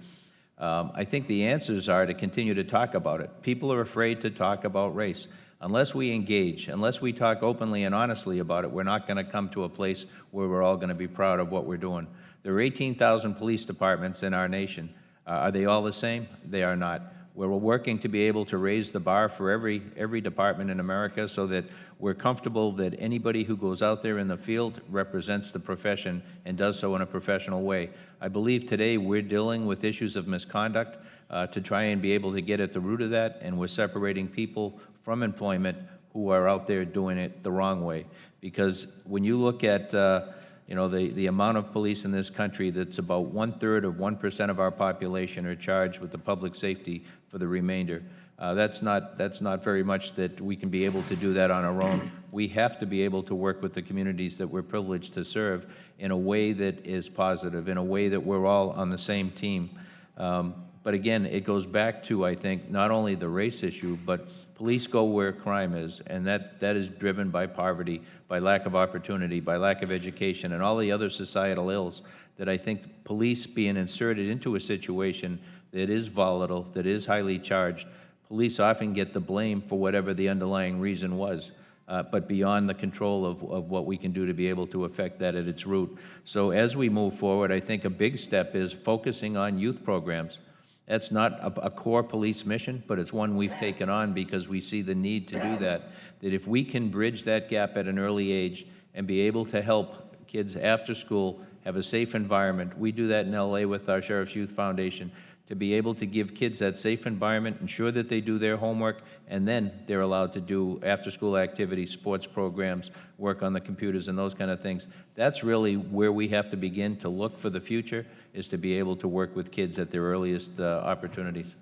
I think the answers are to continue to talk about it. People are afraid to talk about race. Unless we engage, unless we talk openly and honestly about it, we're not going to come to a place where we're all going to be proud of what we're doing. There are 18,000 police departments in our nation. Are they all the same? They are not. We're working to be able to raise the bar for every department in America so that we're comfortable that anybody who goes out there in the field represents the profession and does so in a professional way. I believe today we're dealing with issues of misconduct to try and be able to get at the root of that, and we're separating people from employment who are out there doing it the wrong way. Because when you look at the amount of police in this country, that's about 1/3 of 1% of our population are charged with the public safety for the remainder. That's not very much that we can be able to do that on our own. We have to be able to work with the communities that we're privileged to serve in a way that is positive, in a way that we're all on the same team. But again, it goes back to, I think, not only the race issue, but police go where crime is, and that is driven by poverty, by lack of opportunity, by lack of education, and all the other societal ills that I think police being inserted into a situation that is volatile, that is highly charged, police often get the blame for whatever the underlying reason was, but beyond the control of what we can do to be able to affect that at its root. So as we move forward, I think a big step is focusing on youth programs. That's not a core police mission, but it's one we've taken on because we see the need to do that. That if we can bridge that gap at an early age and be able to help kids after school have a safe environment, we do that in LA with our Sheriff's Youth Foundation, to be able to give kids that safe environment, ensure that they do their homework, and then they're allowed to do after-school activities, sports programs, work on the computers and those kind of things. That's really where we have to begin to look for the future, is to be able to work with kids at their earliest opportunities.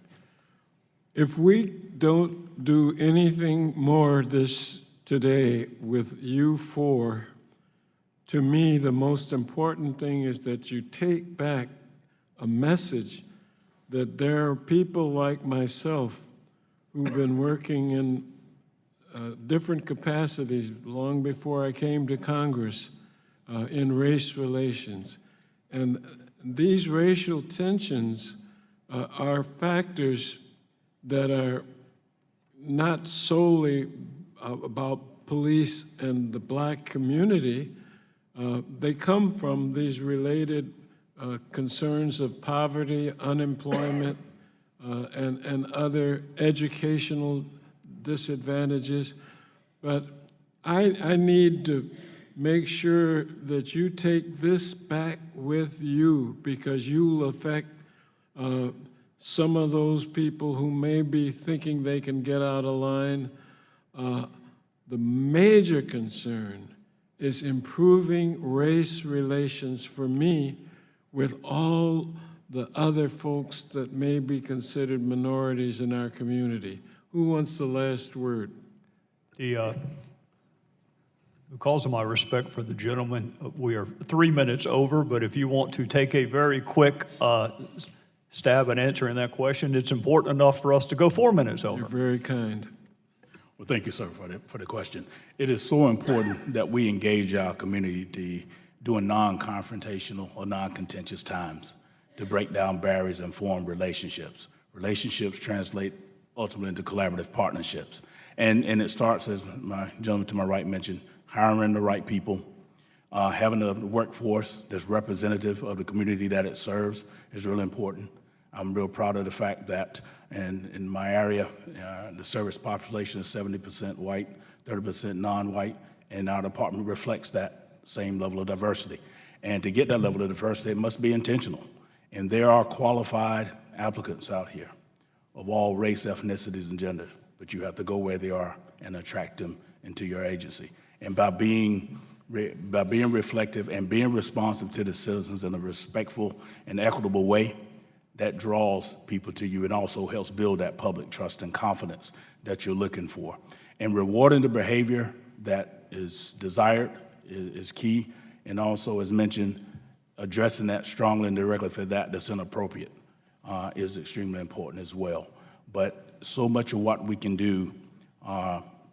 If we don't do anything more today with you four, to me, the most important thing is that you take back a message that there are people like myself who've been working in different capacities long before I came to Congress in race relations. And these racial tensions are factors that are not solely about police and the black community. They come from these related concerns of poverty, unemployment, and other educational disadvantages. But I need to make sure that you take this back with you, because you'll affect some of those people who may be thinking they can get out of line. The major concern is improving race relations for me with all the other folks that may be considered minorities in our community. Who wants the last word? Because of my respect for the gentleman, we are 3 minutes over, but if you want to take a very quick stab at answering that question, it's important enough for us to go 4 minutes over. You're very kind. Well, thank you, sir, for the question. It is so important that we engage our community during non-confrontational or non-contentious times to break down barriers and form relationships. Relationships translate ultimately into collaborative partnerships. And it starts, as my gentleman to my right mentioned, hiring the right people, having a workforce that's representative of the community that it serves is really important. I'm real proud of the fact that in my area, the service population is 70% white, 30% non-white, and our department reflects that same level of diversity. And to get that level of diversity, it must be intentional. And there are qualified applicants out here of all race, ethnicities, and gender, but you have to go where they are and attract them into your agency. And by being reflective and being responsive to the citizens in a respectful and equitable way, that draws people to you and also helps build that public trust and confidence that you're looking for. And rewarding the behavior that is desired is key, and also, as mentioned, addressing that strongly and directly for that's inappropriate is extremely important as well. But so much of what we can do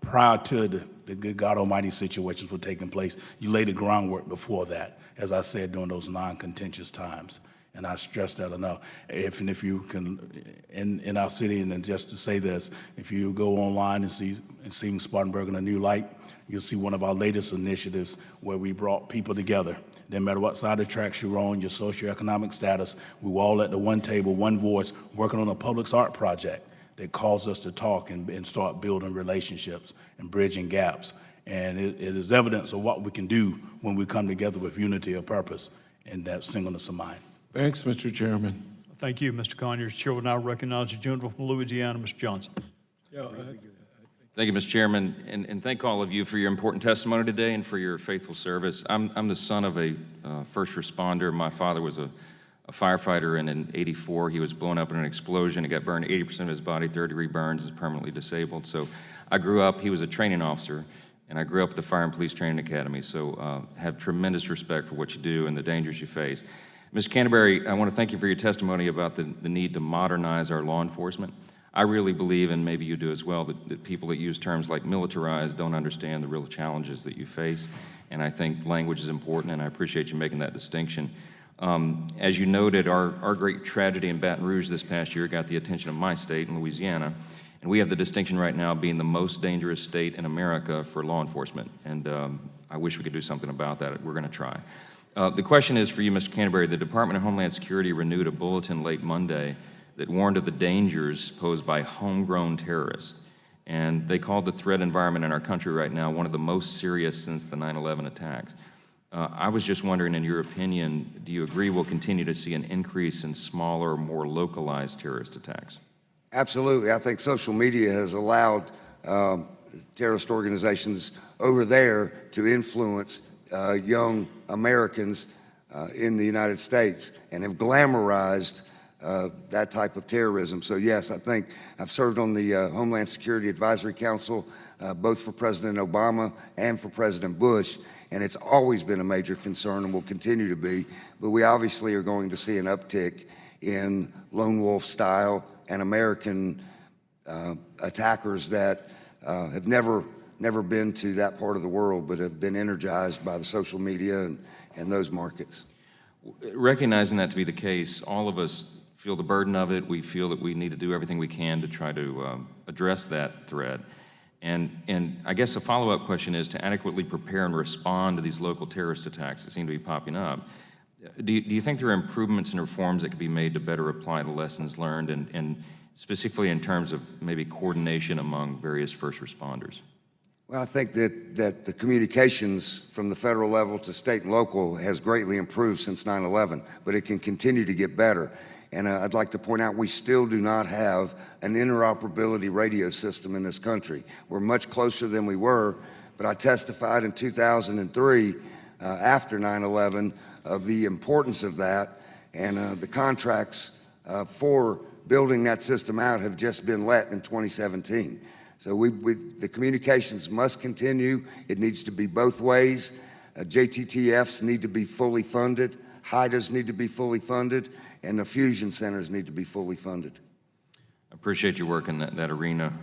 prior to the good God Almighty situations were taking place. You lay the groundwork before that, as I said, during those non-contentious times. And I stress that enough. If you can, in our city, and then just to say this, if you go online and see Spartanburg in a new light, you'll see one of our latest initiatives where we brought people together. No matter what side of the tracks you're on, your socioeconomic status, we were all at the one table, one voice, working on a public art project that caused us to talk and start building relationships and bridging gaps. And it is evidence of what we can do when we come together with unity of purpose and that singleness of mind. Thanks, Mr. Chairman. Thank you, Mr. Conyers. Chair will now recognize the gentleman from Louisiana, Mr. Johnson. Thank you, Mr. Chairman, and thank all of you for your important testimony today and for your faithful service. I'm the son of a first responder. My father was a firefighter, and in '84, he was blown up in an explosion. He got burned 80% of his body, third-degree burns, is permanently disabled. So I grew up, he was a training officer, and I grew up at the Fire and Police Training Academy, so have tremendous respect for what you do and the dangers you face. Mr. Canterbury, I want to thank you for your testimony about the need to modernize our law enforcement. I really believe, and maybe you do as well, that people that use terms like militarize don't understand the real challenges that you face, and I think language is important, and I appreciate you making that distinction. As you noted, our great tragedy in Baton Rouge this past year got the attention of my state in Louisiana, and we have the distinction right now of being the most dangerous state in America for law enforcement, and I wish we could do something about that. We're going to try. The question is for you, Mr. Canterbury. The Department of Homeland Security renewed a bulletin late Monday that warned of the dangers posed by homegrown terrorists. And they called the threat environment in our country right now one of the most serious since the 9/11 attacks. I was just wondering, in your opinion, do you agree we'll continue to see an increase in smaller, more localized terrorist attacks? Absolutely. I think social media has allowed terrorist organizations over there to influence young Americans in the United States and have glamorized that type of terrorism. So yes, I think I've served on the Homeland Security Advisory Council, both for President Obama and for President Bush, and it's always been a major concern and will continue to be, but we obviously are going to see an uptick in lone wolf style and American attackers that have never been to that part of the world, but have been energized by the social media and those markets. Recognizing that to be the case, all of us feel the burden of it. We feel that we need to do everything we can to try to address that threat. And I guess a follow-up question is to adequately prepare and respond to these local terrorist attacks that seem to be popping up. Do you think there are improvements and reforms that could be made to better apply the lessons learned, and specifically in terms of maybe coordination among various first responders? Well, I think that the communications from the federal level to state and local has greatly improved since 9/11, but it can continue to get better. And I'd like to point out we still do not have an interoperability radio system in this country. We're much closer than we were, but I testified in 2003 after 9/11 of the importance of that, and the contracts for building that system out have just been let in 2017. So the communications must continue. It needs to be both ways. JTTFs need to be fully funded, HIDAs need to be fully funded, and the fusion centers need to be fully funded. I appreciate your work in that arena.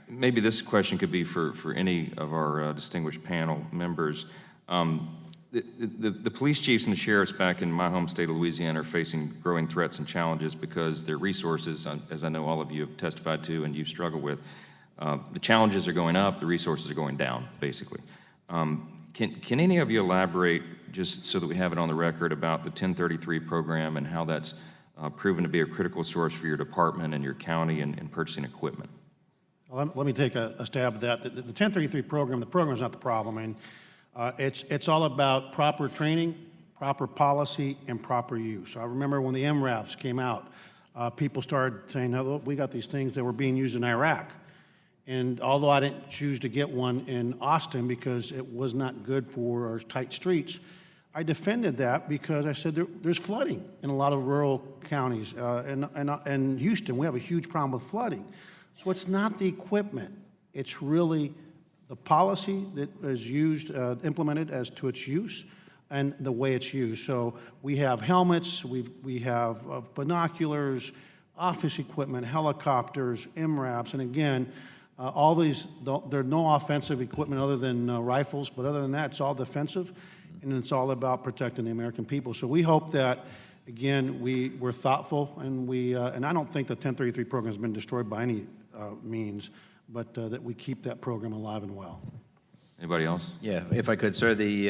Maybe this question could be for any of our distinguished panel members. The police chiefs and the sheriffs back in my home state of Louisiana are facing growing threats and challenges because their resources, as I know all of you have testified to and you struggle with, the challenges are going up, the resources are going down, basically. Can any of you elaborate, just so that we have it on the record, about the 1033 program and how that's proven to be a critical source for your department and your county in purchasing equipment? Well, let me take a stab at that. The 1033 program, the program is not the problem. And it's all about proper training, proper policy, and proper use. I remember when the MRAPs came out, people started saying, oh, we got these things that were being used in Iraq. And although I didn't choose to get one in Austin because it was not good for our tight streets, I defended that because I said there's flooding in a lot of rural counties. And Houston, we have a huge problem with flooding. So it's not the equipment. It's really the policy that is used, implemented as to its use and the way it's used. So we have helmets, we have binoculars, office equipment, helicopters, MRAPs, and again, All these, there are no offensive equipment other than rifles, but other than that, it's all defensive, and it's all about protecting the American people. So we hope that, again, we're thoughtful, and I don't think the 1033 program has been destroyed by any means, but that we keep that program alive and well. Anybody else? Yeah, if I could, sir, the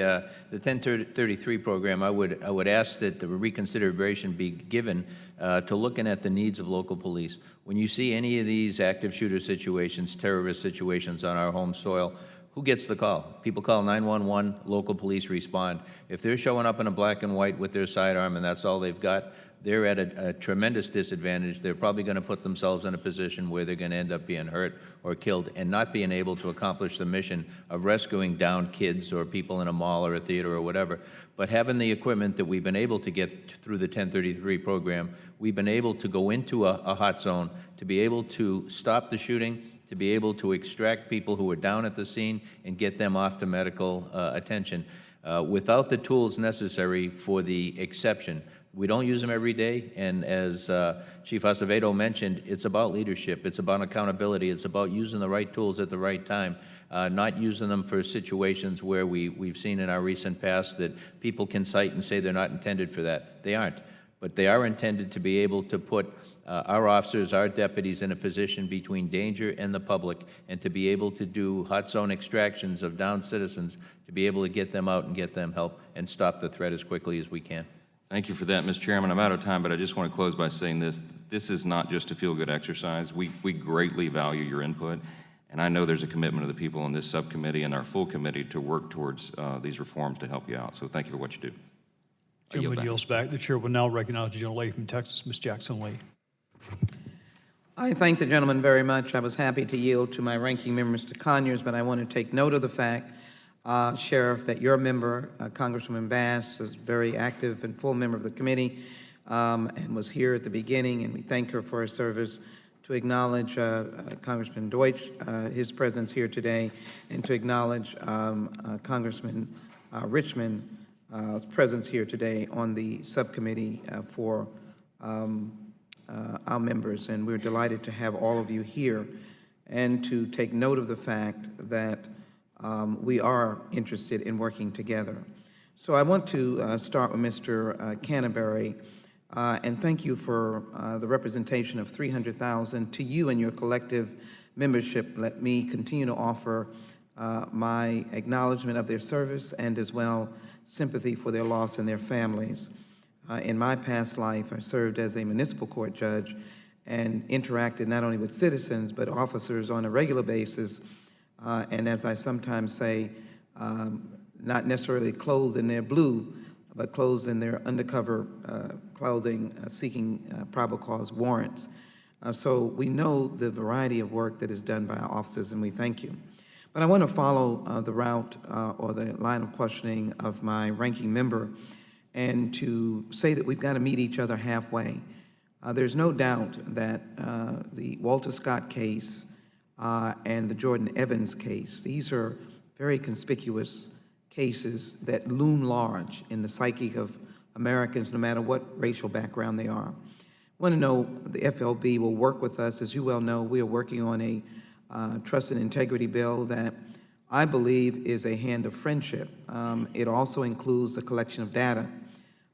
1033 program, I would ask that the reconsideration be given to looking at the needs of local police. When you see any of these active shooter situations, terrorist situations on our home soil, who gets the call? People call 911, local police respond. If they're showing up in a black and white with their sidearm and that's all they've got, they're at a tremendous disadvantage. They're probably going to put themselves in a position where they're going to end up being hurt or killed and not being able to accomplish the mission of rescuing downed kids or people in a mall or a theater or whatever. But having the equipment that we've been able to get through the 1033 program, we've been able to go into a hot zone, to be able to stop the shooting, to be able to extract people who are down at the scene and get them off to medical attention without the tools necessary for the exception. We don't use them every day, and as Chief Acevedo mentioned, it's about leadership, it's about accountability, it's about using the right tools at the right time, not using them for situations where we've seen in our recent past that people can cite and say they're not intended for that. They aren't, but they are intended to be able to put our officers, our deputies in a position between danger and the public, and to be able to do hot zone extractions of downed citizens, to be able to get them out and get them help and stop the threat as quickly as we can. Thank you for that, Mr. Chairman. I'm out of time, but I just want to close by saying this. This is not just a feel-good exercise. We greatly value your input, and I know there's a commitment of the people in this subcommittee and our full committee to work towards these reforms to help you out. So thank you for what you do. Chairman yields back. The chair will now recognize the gentlelady from Texas, Ms. Jackson Lee. I thank the gentleman very much. I was happy to yield to my ranking member, Mr. Conyers, but I want to take note of the fact, Sheriff, that your member, Congresswoman Bass, is very active and full member of the committee and was here at the beginning, and we thank her for her service. To acknowledge Congressman Deutsch, his presence here today, and to acknowledge Congressman Richmond's presence here today on the subcommittee for our members, and we're delighted to have all of you here and to take note of the fact that we are interested in working together. So I want to start with Mr. Canterbury and thank you for the representation of $300,000 to you and your collective membership. Let me continue to offer my acknowledgement of their service and as well sympathy for their loss and their families. In my past life, I served as a municipal court judge and interacted not only with citizens but officers on a regular basis, and as I sometimes say, not necessarily clothed in their blue, but clothed in their undercover clothing, seeking probable cause warrants. So we know the variety of work that is done by our officers, and we thank you. But I want to follow the route or the line of questioning of my ranking member and to say that we've got to meet each other halfway. There's no doubt that the Walter Scott case and the Jordan Evans case, these are very conspicuous cases that loom large in the psyche of Americans, no matter what racial background they are. I want to know the FLB will work with us. As you well know, we are working on a trust and integrity bill that I believe is a hand of friendship. It also includes the collection of data,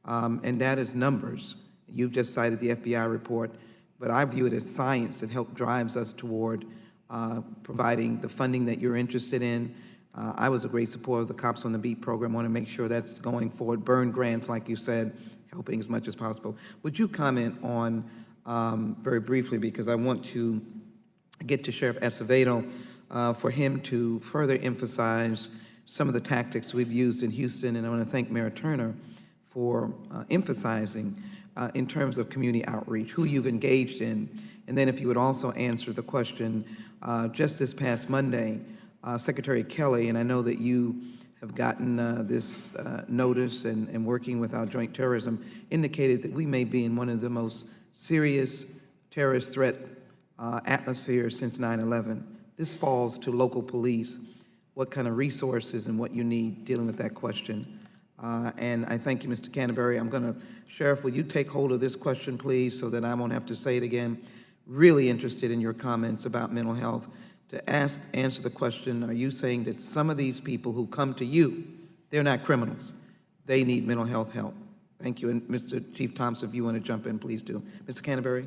and data is numbers. You've just cited the FBI report, but I view it as science that drives us toward providing the funding that you're interested in. I was a great supporter of the Cops on the Beat program. I want to make sure that's going forward. Burn grants, like you said, helping as much as possible. Would you comment on, very briefly, because I want to get to Sheriff Acevedo, for him to further emphasize some of the tactics we've used in Houston, and I want to thank Mayor Turner for emphasizing in terms of community outreach, who you've engaged in, and then if you would also answer the question, just this past Monday, Secretary Kelly, and I know that you have gotten this notice and working with our joint terrorism, indicated that we may be in one of the most serious terrorist threat atmospheres since 9/11. This falls to local police, what kind of resources and what you need dealing with that question. And I thank you, Mr. Canterbury. Sheriff, will you take hold of this question, please, so that I won't have to say it again? Really interested in your comments about mental health. answer the question, are you saying that some of these people who come to you, they're not criminals, they need mental health help? Thank you. And Mr. Chief Thompson, if you want to jump in, please do. Mr. Canterbury?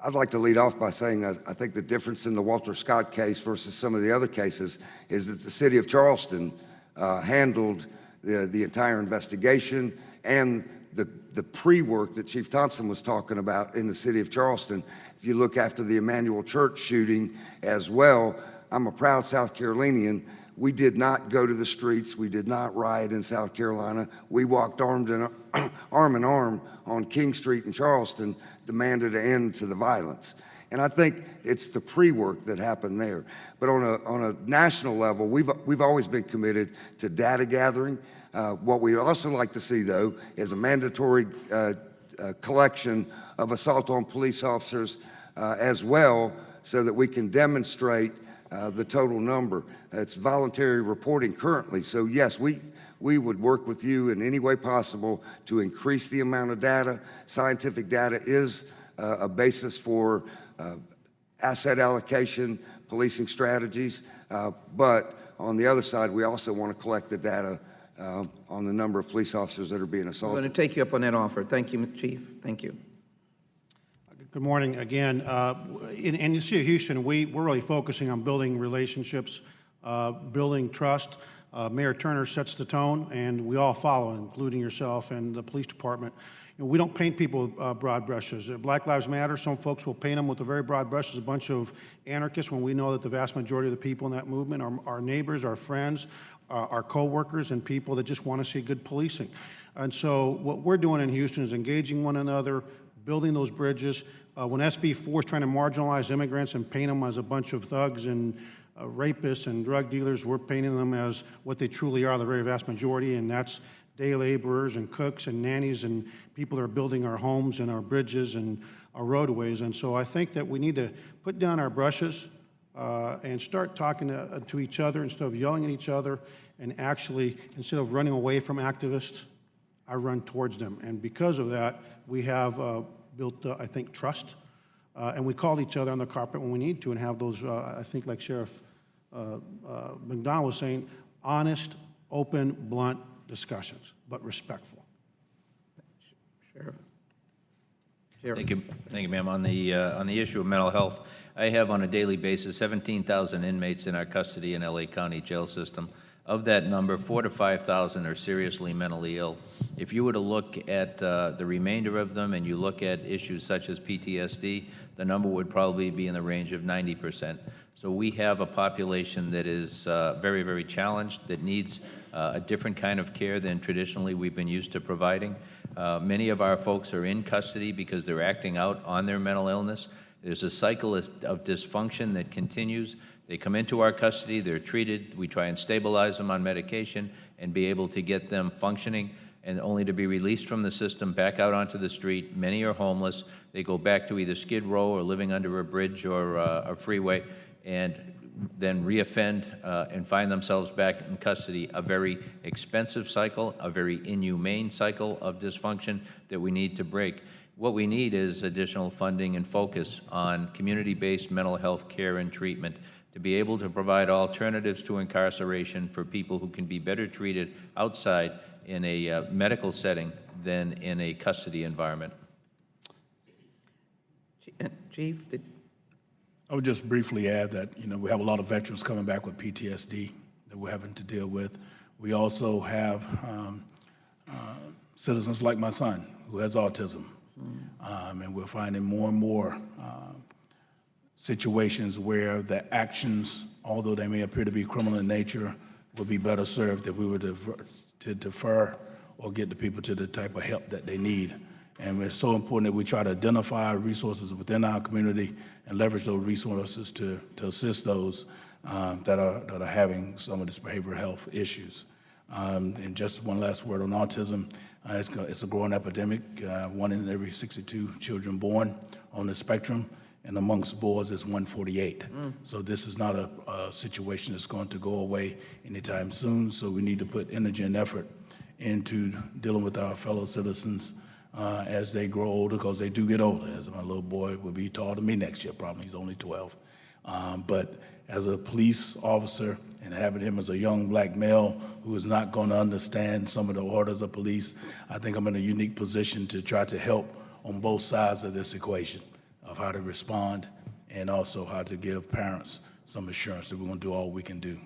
I'd like to lead off by saying I think the difference in the Walter Scott case versus some of the other cases is that the city of Charleston handled the entire investigation and the pre-work that Chief Thompson was talking about in the city of Charleston. If you look after the Emmanuel Church shooting as well, I'm a proud South Carolinian. We did not go to the streets. We did not riot in South Carolina. We walked arm in arm on King Street in Charleston, demanded an end to the violence. And I think it's the pre-work that happened there. But on a national level, we've always been committed to data gathering. What we also like to see, though, is a mandatory collection of assault on police officers as well, so that we can demonstrate the total number. It's voluntary reporting currently. So yes, we would work with you in any way possible to increase the amount of data. Scientific data is a basis for asset allocation, policing strategies. But on the other side, we also want to collect the data on the number of police officers that are being I'm assaulted. going to take you up on that offer. Thank you, Mr. Chief. Thank you. Good morning again. In the city of Houston, we're really focusing on building relationships, building trust. Mayor Turner sets the tone, and we all follow, including yourself and the police department. You know, we don't paint people with broad brushes. Black Lives Matter, some folks will paint them with a very broad brush as a bunch of anarchists, when we know that the vast majority of the people in that movement are our neighbors, our friends, our co-workers, and people that just want to see good policing. And so what we're doing in Houston is engaging one another, building those bridges. When SB 4 is trying to marginalize immigrants and paint them as a bunch of thugs and rapists and drug dealers, we're painting them as what they truly are, the very vast majority, and that's day laborers and cooks and nannies and people that are building our homes and our bridges and our roadways. And so I think that we need to put down our brushes and start talking to each other instead of yelling at each other, and actually, instead of running away from activists, I run towards them. And because of that, we have built, I think, trust. And we call each other on the carpet when we need to, and have those, I think, like Sheriff McDonald was saying, honest, open, blunt discussions, but respectful. Sheriff. Thank you, ma'am. On the issue of mental health, I have on a daily basis 17,000 inmates in our custody in LA County jail system. Of that number, 4,000 to 5,000 are seriously mentally ill. If you were to look at the remainder of them and you look at issues such as PTSD, the number would probably be in the range of 90%. So we have a population that is very, very challenged, that needs a different kind of care than traditionally we've been used to providing. Many of our folks are in custody because they're acting out on their mental illness. There's a cycle of dysfunction that continues. They come into our custody, they're treated, we try and stabilize them on medication and be able to get them functioning, and only to be released from the system back out onto the street. Many are homeless. They go back to either Skid Row or living under a bridge or a freeway, and then reoffend and find themselves back in custody. A very expensive cycle, a very inhumane cycle of dysfunction that we need to break. What we need is additional funding and focus on community-based mental health care and treatment, to be able to provide alternatives to incarceration for people who can be better treated outside in a medical setting than in a custody environment. Chief, I would just briefly add that, we have a lot of veterans coming back with PTSD that we're having to deal with. We also have citizens like my son who has autism. And we're finding more and more situations where the actions, although they may appear to be criminal in nature, would be better served if we were to defer or get the people to the type of help that they need. And it's so important that we try to identify resources within our community and leverage those resources to assist those that are having some of these behavioral health issues. And just one last word on autism. It's a growing epidemic. 1 in every 62 children born on the spectrum, and amongst boys it's 148. So this is not a situation that's going to go away anytime soon. So we need to put energy and effort into dealing with our fellow citizens as they grow older, because they do get older. As my little boy will be taller than me next year, probably. He's only 12. But as a police officer and having him as a young black male who is not going to understand some of the orders of police, I think I'm in a unique position to try to help on both sides of this equation of how to respond and also how to give parents some assurance that we're going to do all we can do.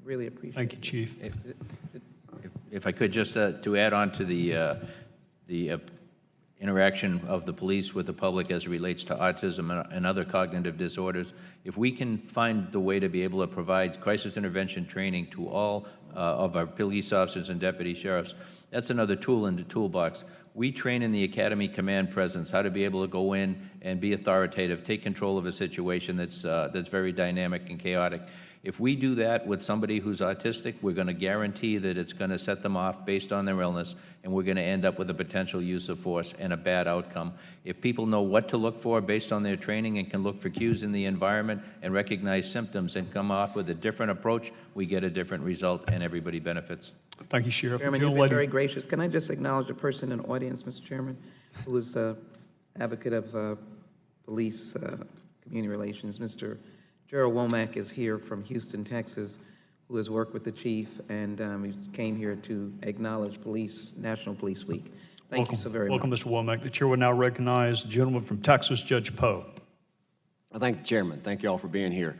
Really appreciate it. Thank you, Chief. If I could just to add on to the interaction of the police with the public as it relates to autism and other cognitive disorders, if we can find the way to be able to provide crisis intervention training to all of our police officers and deputy sheriffs, that's another tool in the toolbox. We train in the academy command presence how to be able to go in and be authoritative, take control of a situation that's very dynamic and chaotic. If we do that with somebody who's autistic, we're going to guarantee that it's going to set them off based on their illness, and we're going to end up with a potential use of force and a bad outcome. If people know what to look for based on their training and can look for cues in the environment and recognize symptoms and come off with a different approach, we get a different result and everybody benefits. Thank you, Sheriff. Chairman, Would you you've been let very him- gracious. Can I just acknowledge a person in the audience, Mr. Chairman, who is advocate of police community relations. Mr. Gerald Womack is here from Houston, Texas, who has worked with the chief, and he came here to acknowledge National Police Week. Thank you so very much. Welcome, Mr. Womack. The chair will now recognize the gentleman from Texas, Judge Poe. I thank the chairman. Thank you all for being here.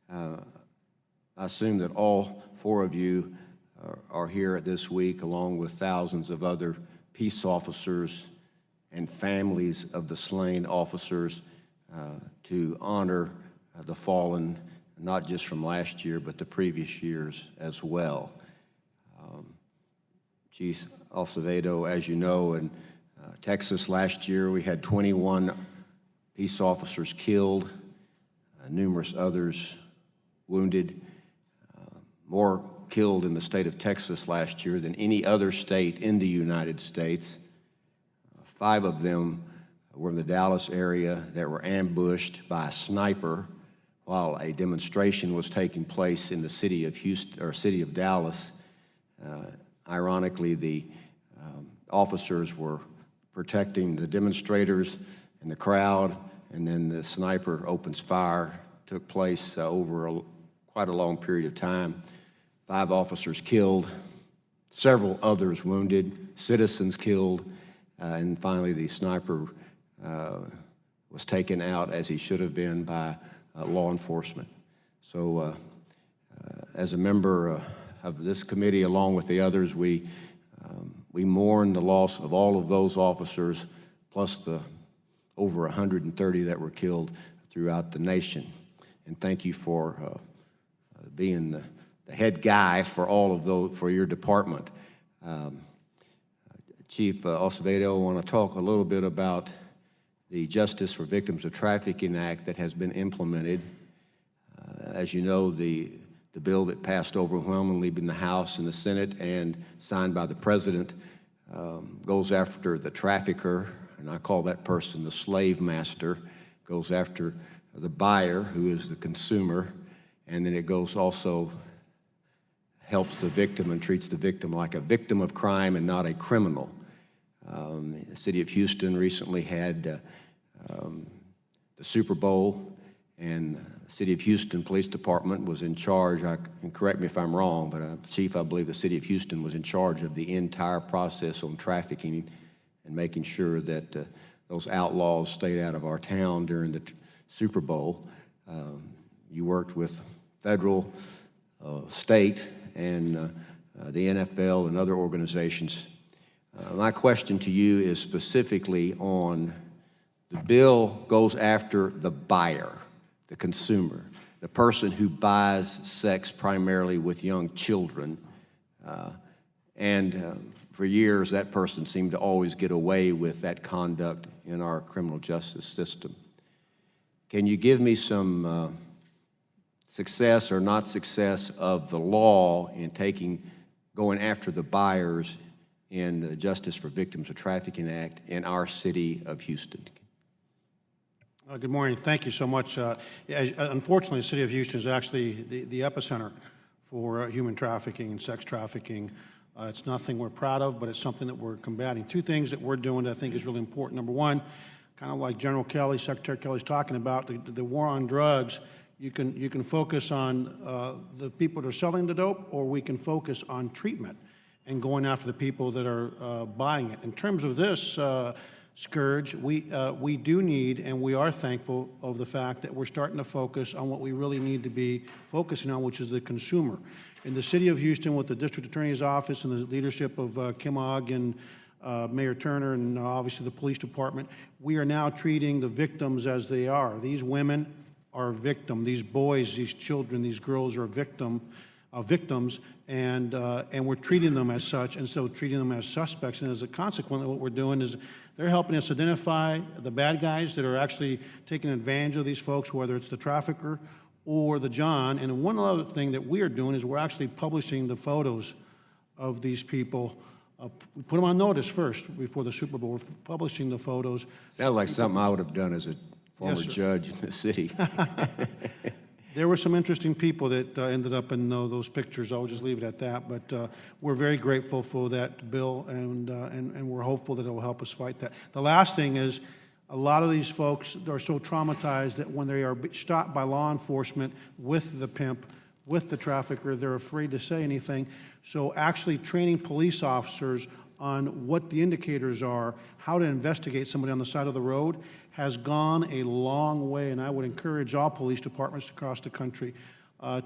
I assume that all four of you are here this week, along with thousands of other peace officers and families of the slain officers, to honor the fallen, not just from last year, but the previous years as well. Chief Acevedo, as you know, in Texas last year, we had 21 peace officers killed, numerous others wounded, more killed in the state of Texas last year than any other state in the United States. 5 of them were in the Dallas area that were ambushed by a sniper while a demonstration was taking place in the city of Houston, or city of Dallas. Ironically, the officers were protecting the demonstrators and the crowd, and then the sniper opens fire. Took place over quite a long period of time. 5 officers killed, several others wounded, citizens killed, and finally the sniper was taken out, as he should have been, by law enforcement. So as a member of this committee, along with the others, we mourn the loss of all of those officers, plus the over 130 that were killed throughout the nation. And thank you for being the head guy for all of those, for your department. Chief Acevedo, I want to talk a little bit about the Justice for Victims of Trafficking Act that has been implemented. As you know, the bill that passed overwhelmingly in the House and the Senate and signed by the President goes after the trafficker, and I call that person the slave master, goes after the buyer, who is the consumer, and then it goes also helps the victim and treats the victim like a victim of crime and not a criminal. The city of Houston recently had the Super Bowl, and the city of Houston Police Department was in charge, and correct me if I'm wrong, but Chief, I believe the city of Houston was in charge of the entire process on trafficking and making sure that those outlaws stayed out of our town during the Super Bowl. You worked with federal, state, and the NFL and other organizations. My question to you is specifically on the bill goes after the buyer, the consumer, the person who buys sex primarily with young children. For years, that person seemed to always get away with that conduct in our criminal justice system. Can you give me some success or not success of the law in going after the buyers in the Justice for Victims of Trafficking Act in our city of Houston? Good morning. Thank you so much. Unfortunately, the city of Houston is actually the epicenter for human trafficking and sex trafficking. It's nothing we're proud of, but it's something that we're combating. 2 things that we're doing that I think is really important. Number one, kind of like General Kelly, Secretary Kelly's talking about, the war on drugs You can focus on the people that are selling the dope, or we can focus on treatment and going after the people that are buying it. In terms of this scourge, we do need, and we are thankful of the fact that we're starting to focus on what we really need to be focusing on, which is the consumer. In the city of Houston, with the district attorney's office and the leadership of Kim Ogg and Mayor Turner and obviously the police department, we are now treating the victims as they are. These women are victims. These boys, these children, these girls are victims, and we're treating them as such, and so treating them as suspects. And as a consequence, what we're doing is they're helping us identify the bad guys that are actually taking advantage of these folks, whether it's the trafficker or the John. And one other thing that we are doing is we're actually publishing the photos of these people. We put them on notice first before the Super Bowl. We're publishing the photos. Sounds like something I would have done as a former Yes, sir. judge in the city. There were some interesting people that ended up in those pictures. I'll just leave it at that. But we're very grateful for that bill, and we're hopeful that it will help us fight that. The last thing is, a lot of these folks are so traumatized that when they are stopped by law enforcement with the pimp, with the trafficker, they're afraid to say anything. So actually training police officers on what the indicators are, how to investigate somebody on the side of the road, has gone a long way, and I would encourage all police departments across the country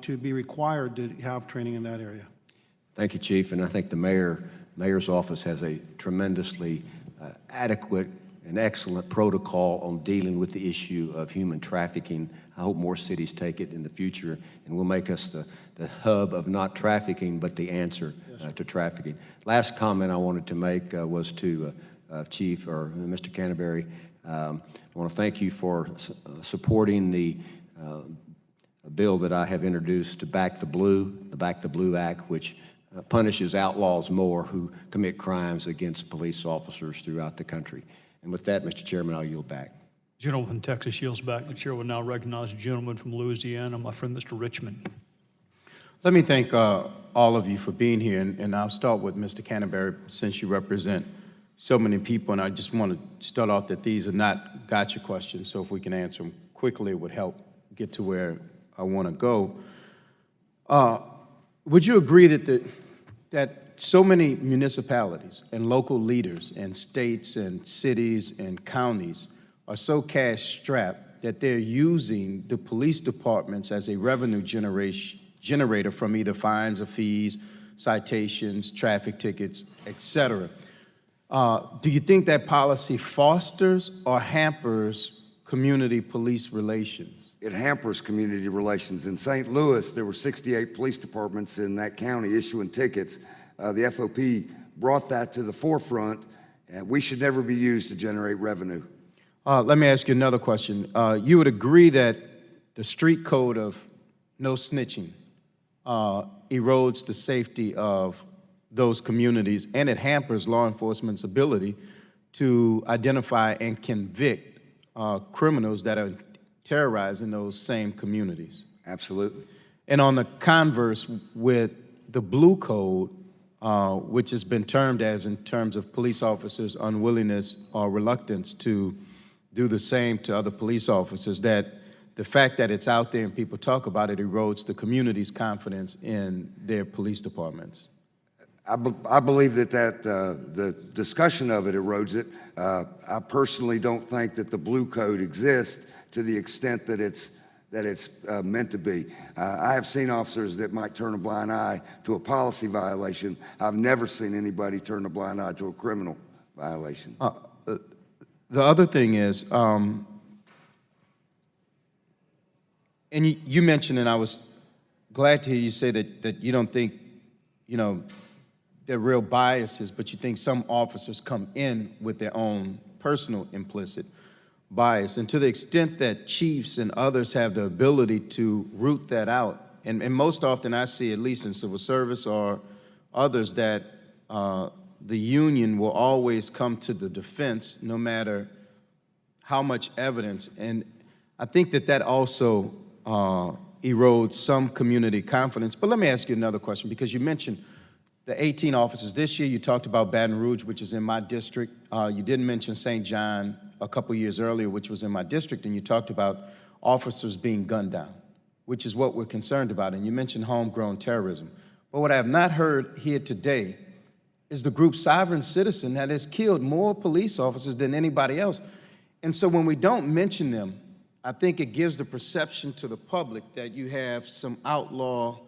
to be required to have training in that area. Thank you, Chief, and I think the mayor's office has a tremendously adequate and excellent protocol on dealing with the issue of human trafficking. I hope more cities take it in the future, and will make us the hub of not trafficking, but the answer to trafficking. Last comment I wanted to make was to Chief, or Mr. Canterbury. I want to thank you for supporting the bill that I have introduced to back the Blue Act, which punishes outlaws more who commit crimes against police officers throughout the country. And with that, Mr. Chairman, I'll yield back. Gentleman from Texas yields back. The chair will now recognize the gentleman from Louisiana, my friend Mr. Richmond. Let me thank all of you for being here, and I'll start with Mr. Canterbury, since you represent so many people, and I just want to start off that these are not gotcha questions, so if we can answer them quickly, it would help get to where I want to go. Would you agree that so many municipalities and local leaders and states and cities and counties are so cash-strapped that they're using the police departments as a revenue generator from either fines or fees, citations, traffic tickets, et cetera? Do you think that policy fosters or hampers community police relations? It hampers community relations. In St. Louis, there were 68 police departments in that county issuing tickets. The FOP brought that to the forefront, and we should never be used to generate revenue. Let me ask you another question. You would agree that the street code of no snitching erodes the safety of those communities, and it hampers law enforcement's ability to identify and convict criminals that are terrorizing those same communities? Absolutely. And on the converse, with the blue code, which has been termed as, in terms of police officers' unwillingness or reluctance to do the same to other police officers, that the fact that it's out there and people talk about it erodes the community's confidence in their police departments. I believe that the discussion of it erodes it. I personally don't think that the blue code exists to the extent that it's meant to be. I have seen officers that might turn a blind eye to a policy violation. I've never seen anybody turn a blind eye to a criminal violation. The other thing is, and you mentioned, and I was glad to hear you say that you don't think, there are real biases, but you think some officers come in with their own personal implicit bias. And to the extent that chiefs and others have the ability to root that out, and most often I see, at least in civil service or others, that the union will always come to the defense no matter how much evidence. And I think that also erodes some community confidence. But let me ask you another question, because you mentioned the 18 officers this year. You talked about Baton Rouge, which is in my district. You didn't mention St. John a couple years earlier, which was in my district, and you talked about officers being gunned down. which is what we're concerned about. And you mentioned homegrown terrorism. But what I have not heard here today is the group Sovereign Citizen that has killed more police officers than anybody else. And so when we don't mention them, I think it gives the perception to the public that you have some outlaw,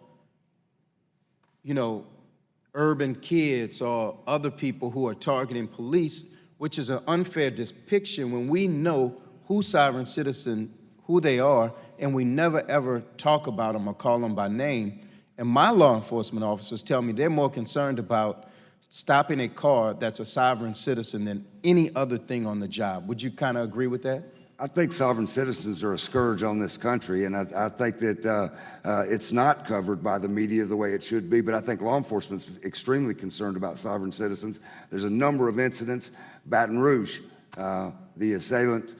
urban kids or other people who are targeting police, which is an unfair depiction when we know who Sovereign Citizen, who they are, and we never ever talk about them or call them by name. And my law enforcement officers tell me they're more concerned about stopping a car that's a sovereign citizen than any other thing on the job. Would you kind of agree with that? I think sovereign citizens are a scourge on this country, and I think that it's not covered by the media the way it should be, but I think law enforcement's extremely concerned about sovereign citizens. There's a number of incidents. Baton Rouge, the assailant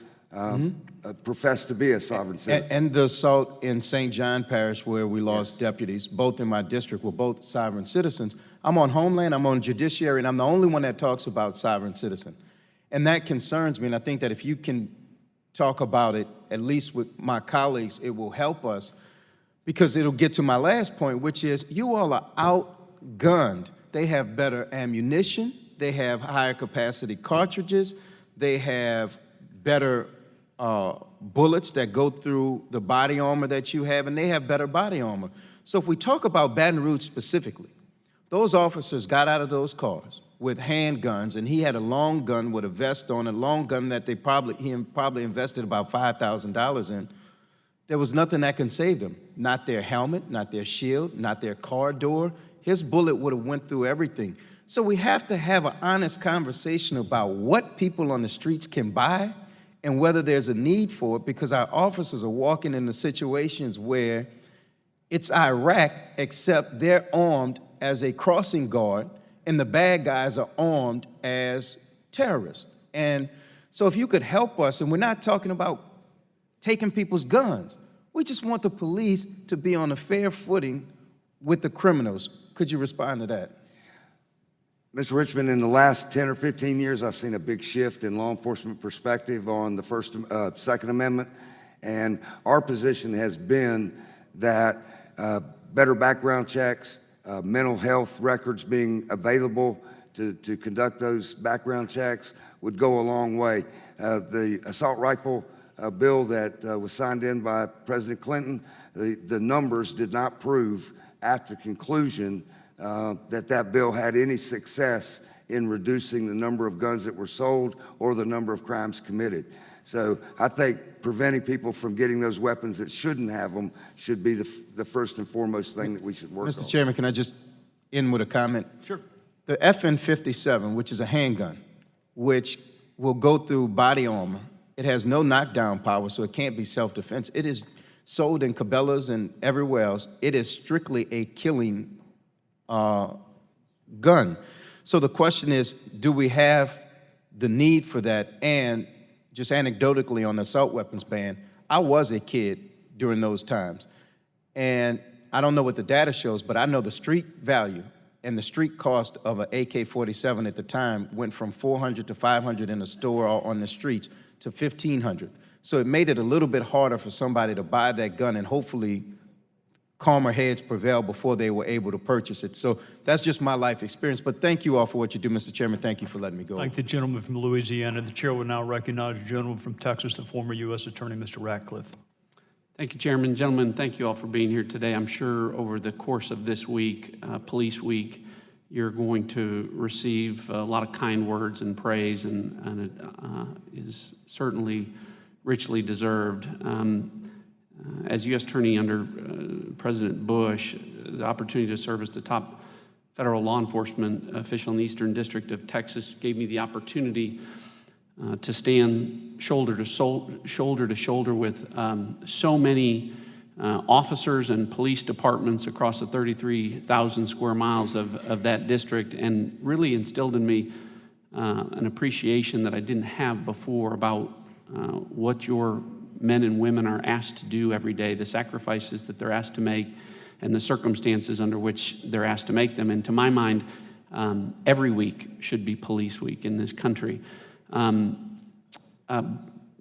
professed to be a sovereign citizen. And the assault in St. John Parish where we lost deputies, both in my district, were both sovereign citizens. I'm on Homeland, I'm on Judiciary, and I'm the only one that talks about sovereign citizen. And that concerns me, and I think that if you can talk about it, at least with my colleagues, it will help us, because it'll get to my last point, which is you all are outgunned. They have better ammunition, they have higher capacity cartridges, they have better bullets that go through the body armor that you have, and they have better body armor. So if we talk about Baton Rouge specifically, those officers got out of those cars with handguns, and he had a long gun with a vest on, a long gun that he probably invested about $5,000 in. There was nothing that can save them. Not their helmet, not their shield, not their car door. His bullet would have went through everything. So we have to have an honest conversation about what people on the streets can buy and whether there's a need for it, because our officers are walking into situations where it's Iraq, except they're armed as a crossing guard, and the bad guys are armed as terrorists. And so if you could help us, and we're not talking about taking people's guns, we just want the police to be on a fair footing with the criminals. Could you respond to that? Mr. Richmond, in the last 10 or 15 years, I've seen a big shift in law enforcement perspective on the Second Amendment, and our position has been that better background checks, mental health records being available to conduct those background checks would go a long way. The assault rifle bill that was signed in by President Clinton, the numbers did not prove at the conclusion that bill had any success in reducing the number of guns that were sold or the number of crimes committed. So I think preventing people from getting those weapons that shouldn't have them should be the first and foremost thing that we should work on. Mr. Chairman, can I just end with a comment? Sure. The FN-57, which is a handgun, which will go through body armor, it has no knockdown power, so it can't be self-defense. It is sold in Cabela's and everywhere else. It is strictly a killing gun. So the question is, do we have the need for that? And just anecdotally on the assault weapons ban, I was a kid during those times. And I don't know what the data shows, but I know the street value and the street cost of an AK-47 at the time went from $400 to $500 in a store or on the streets to $1,500. So it made it a little bit harder for somebody to buy that gun, and hopefully calmer heads prevailed before they were able to purchase it. So that's just my life experience. But thank you all for what you do, Mr. Chairman. Thank you for letting me go. Thank the gentleman from Louisiana. The chair will now recognize the gentleman from Texas, the former U.S. Attorney, Mr. Ratcliffe. Thank you, Chairman. Gentlemen, thank you all for being here today. I'm sure over the course of this week, Police Week, you're going to receive a lot of kind words and praise, and it is certainly richly deserved. As U.S. Attorney under President Bush, the opportunity to serve as the top federal law enforcement official in the Eastern District of Texas gave me the opportunity to stand shoulder to shoulder with so many officers and police departments across the 33,000 square miles of that district, and really instilled in me an appreciation that I didn't have before about what your men and women are asked to do every day, the sacrifices that they're asked to make, and the circumstances under which they're asked to make them. And to my mind, every week should be Police Week in this country.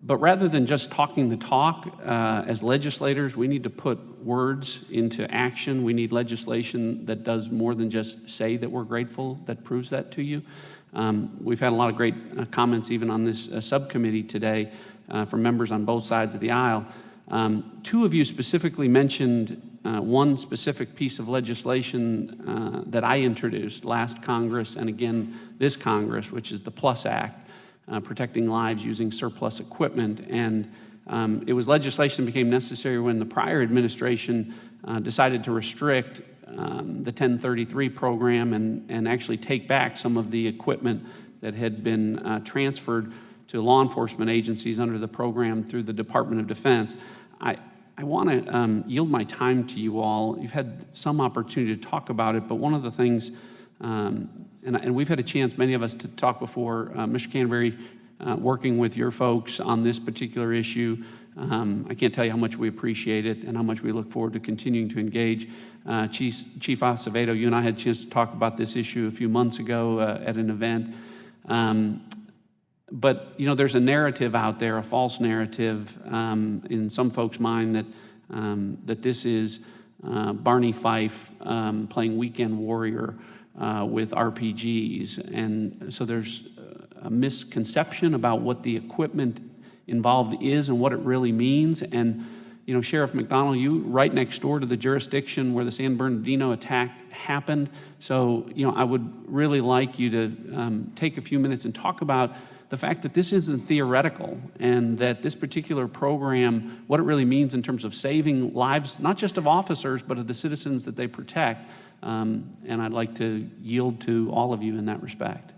But rather than just talking the talk, as legislators, we need to put words into action. We need legislation that does more than just say that we're grateful, that proves that to you. We've had a lot of great comments even on this subcommittee today from members on both sides of the aisle. Two of you specifically mentioned one specific piece of legislation that I introduced last Congress and again this Congress, which is the PLUS Act. Protecting lives using surplus equipment. And it was legislation that became necessary when the prior administration decided to restrict the 1033 program and actually take back some of the equipment that had been transferred to law enforcement agencies under the program through the Department of Defense. I want to yield my time to you all. You've had some opportunity to talk about it, but one of the things and we've had a chance, many of us, to talk before. Mr. Canterbury, working with your folks on this particular issue, I can't tell you how much we appreciate it and how much we look forward to continuing to engage. Chief Acevedo, you and I had a chance to talk about this issue a few months ago at an event. But, you know, there's a narrative out there, a false narrative in some folks' mind that this is Barney Fife playing weekend warrior with RPGs. And so there's a misconception about what the equipment involved is and what it really means. And, you know, Sheriff McDonald, you right next door to the jurisdiction where the San Bernardino attack happened. So, you know, I would really like you to take a few minutes and talk about the fact that this isn't theoretical and that this particular program, what it really means in terms of saving lives, not just of officers, but of the citizens that they protect. And I'd like to yield to all of you in that respect.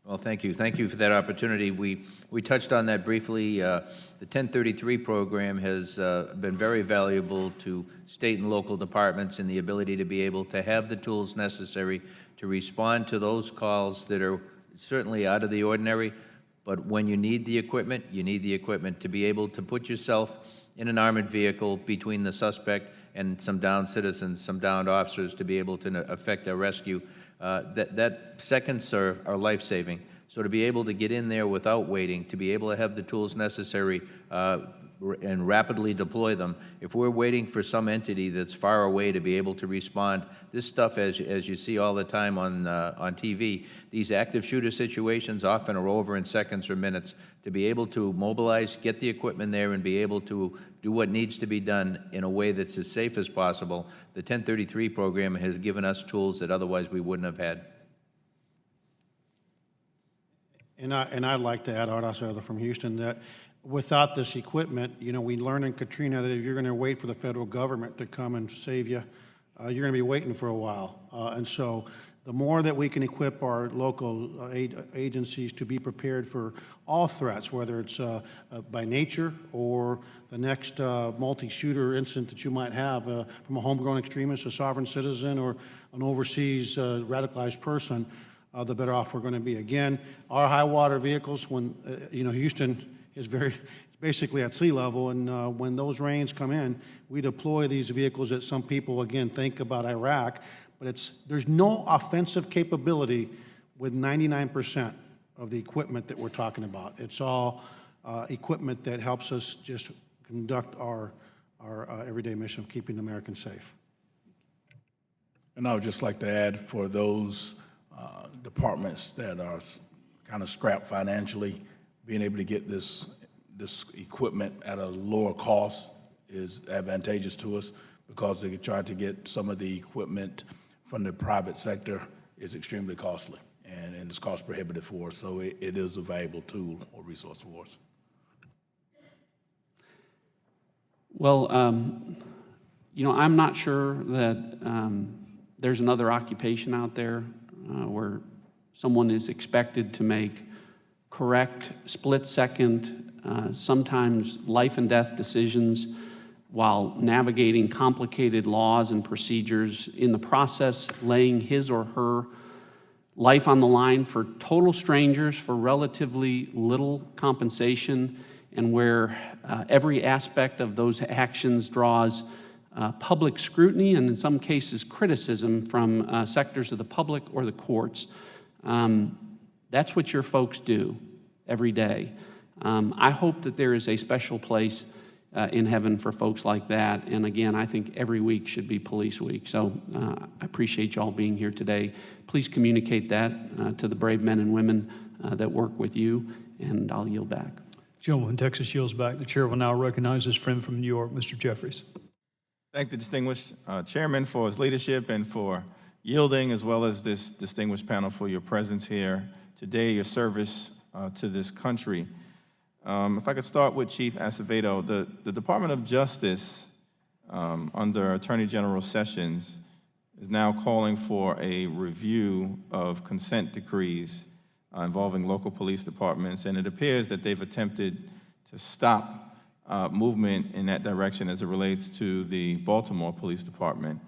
Well, thank you. Thank you for that opportunity. We touched on that briefly. The 1033 program has been very valuable to state and local departments in the ability to be able to have the tools necessary to respond to those calls that are certainly out of the ordinary. But when you need the equipment to be able to put yourself in an armored vehicle between the suspect and some downed citizens, some downed officers, to be able to effect a rescue. That seconds are life-saving. So to be able to get in there without waiting, to be able to have the tools necessary and rapidly deploy them. If we're waiting for some entity that's far away to be able to respond, this stuff, as you see all the time on TV, these active shooter situations often are over in seconds or minutes. To be able to mobilize, get the equipment there, and be able to do what needs to be done in a way that's as safe as possible, the 1033 program has given us tools that otherwise we wouldn't have had. And I'd like to add, Art Acevedo from Houston, that without this equipment, you know, we learned in Katrina that if you're going to wait for the federal government to come and save you, you're going to be waiting for a while. And so the more that we can equip our local agencies to be prepared for all threats, whether it's by nature or the next multi-shooter incident that you might have from a homegrown extremist, a sovereign citizen, or an overseas radicalized person, the better off we're going to be. Again, our high water vehicles, when, you know, Houston is basically at sea level, and when those rains come in, we deploy these vehicles that some people, again, think about Iraq, but there's no offensive capability with 99% of the equipment that we're talking about. It's all equipment that helps us just conduct our everyday mission of keeping Americans safe. And I would just like to add, for those departments that are kind of strapped financially, being able to get this equipment at a lower cost is advantageous to us, because they could try to get some of the equipment from the private sector is extremely costly, and it's cost prohibitive for us, so it is a valuable tool or resource for us. Well, you know, I'm not sure that there's another occupation out there where someone is expected to make correct, split-second, sometimes life and death decisions while navigating complicated laws and procedures, in the process laying his or her life on the line for total strangers for relatively little compensation, and where every aspect of those actions draws public scrutiny and in some cases criticism from sectors of the public or the courts. That's what your folks do every day. I hope that there is a special place in heaven for folks like that. And again, I think every week should be Police Week. So I appreciate y'all being here today. Please communicate that to the brave men and women that work with you, and I'll yield back. Gentleman, Texas yields back. The chair will now recognize his friend from New York, Mr. Jeffries. Thank the distinguished chairman for his leadership and for yielding, as well as this distinguished panel for your presence here today, your service to this country. If I could start with Chief Acevedo, the Department of Justice under Attorney General Sessions is now calling for a review of consent decrees involving local police departments, and it appears that they've attempted to stop movement in that direction as it relates to the Baltimore Police Department,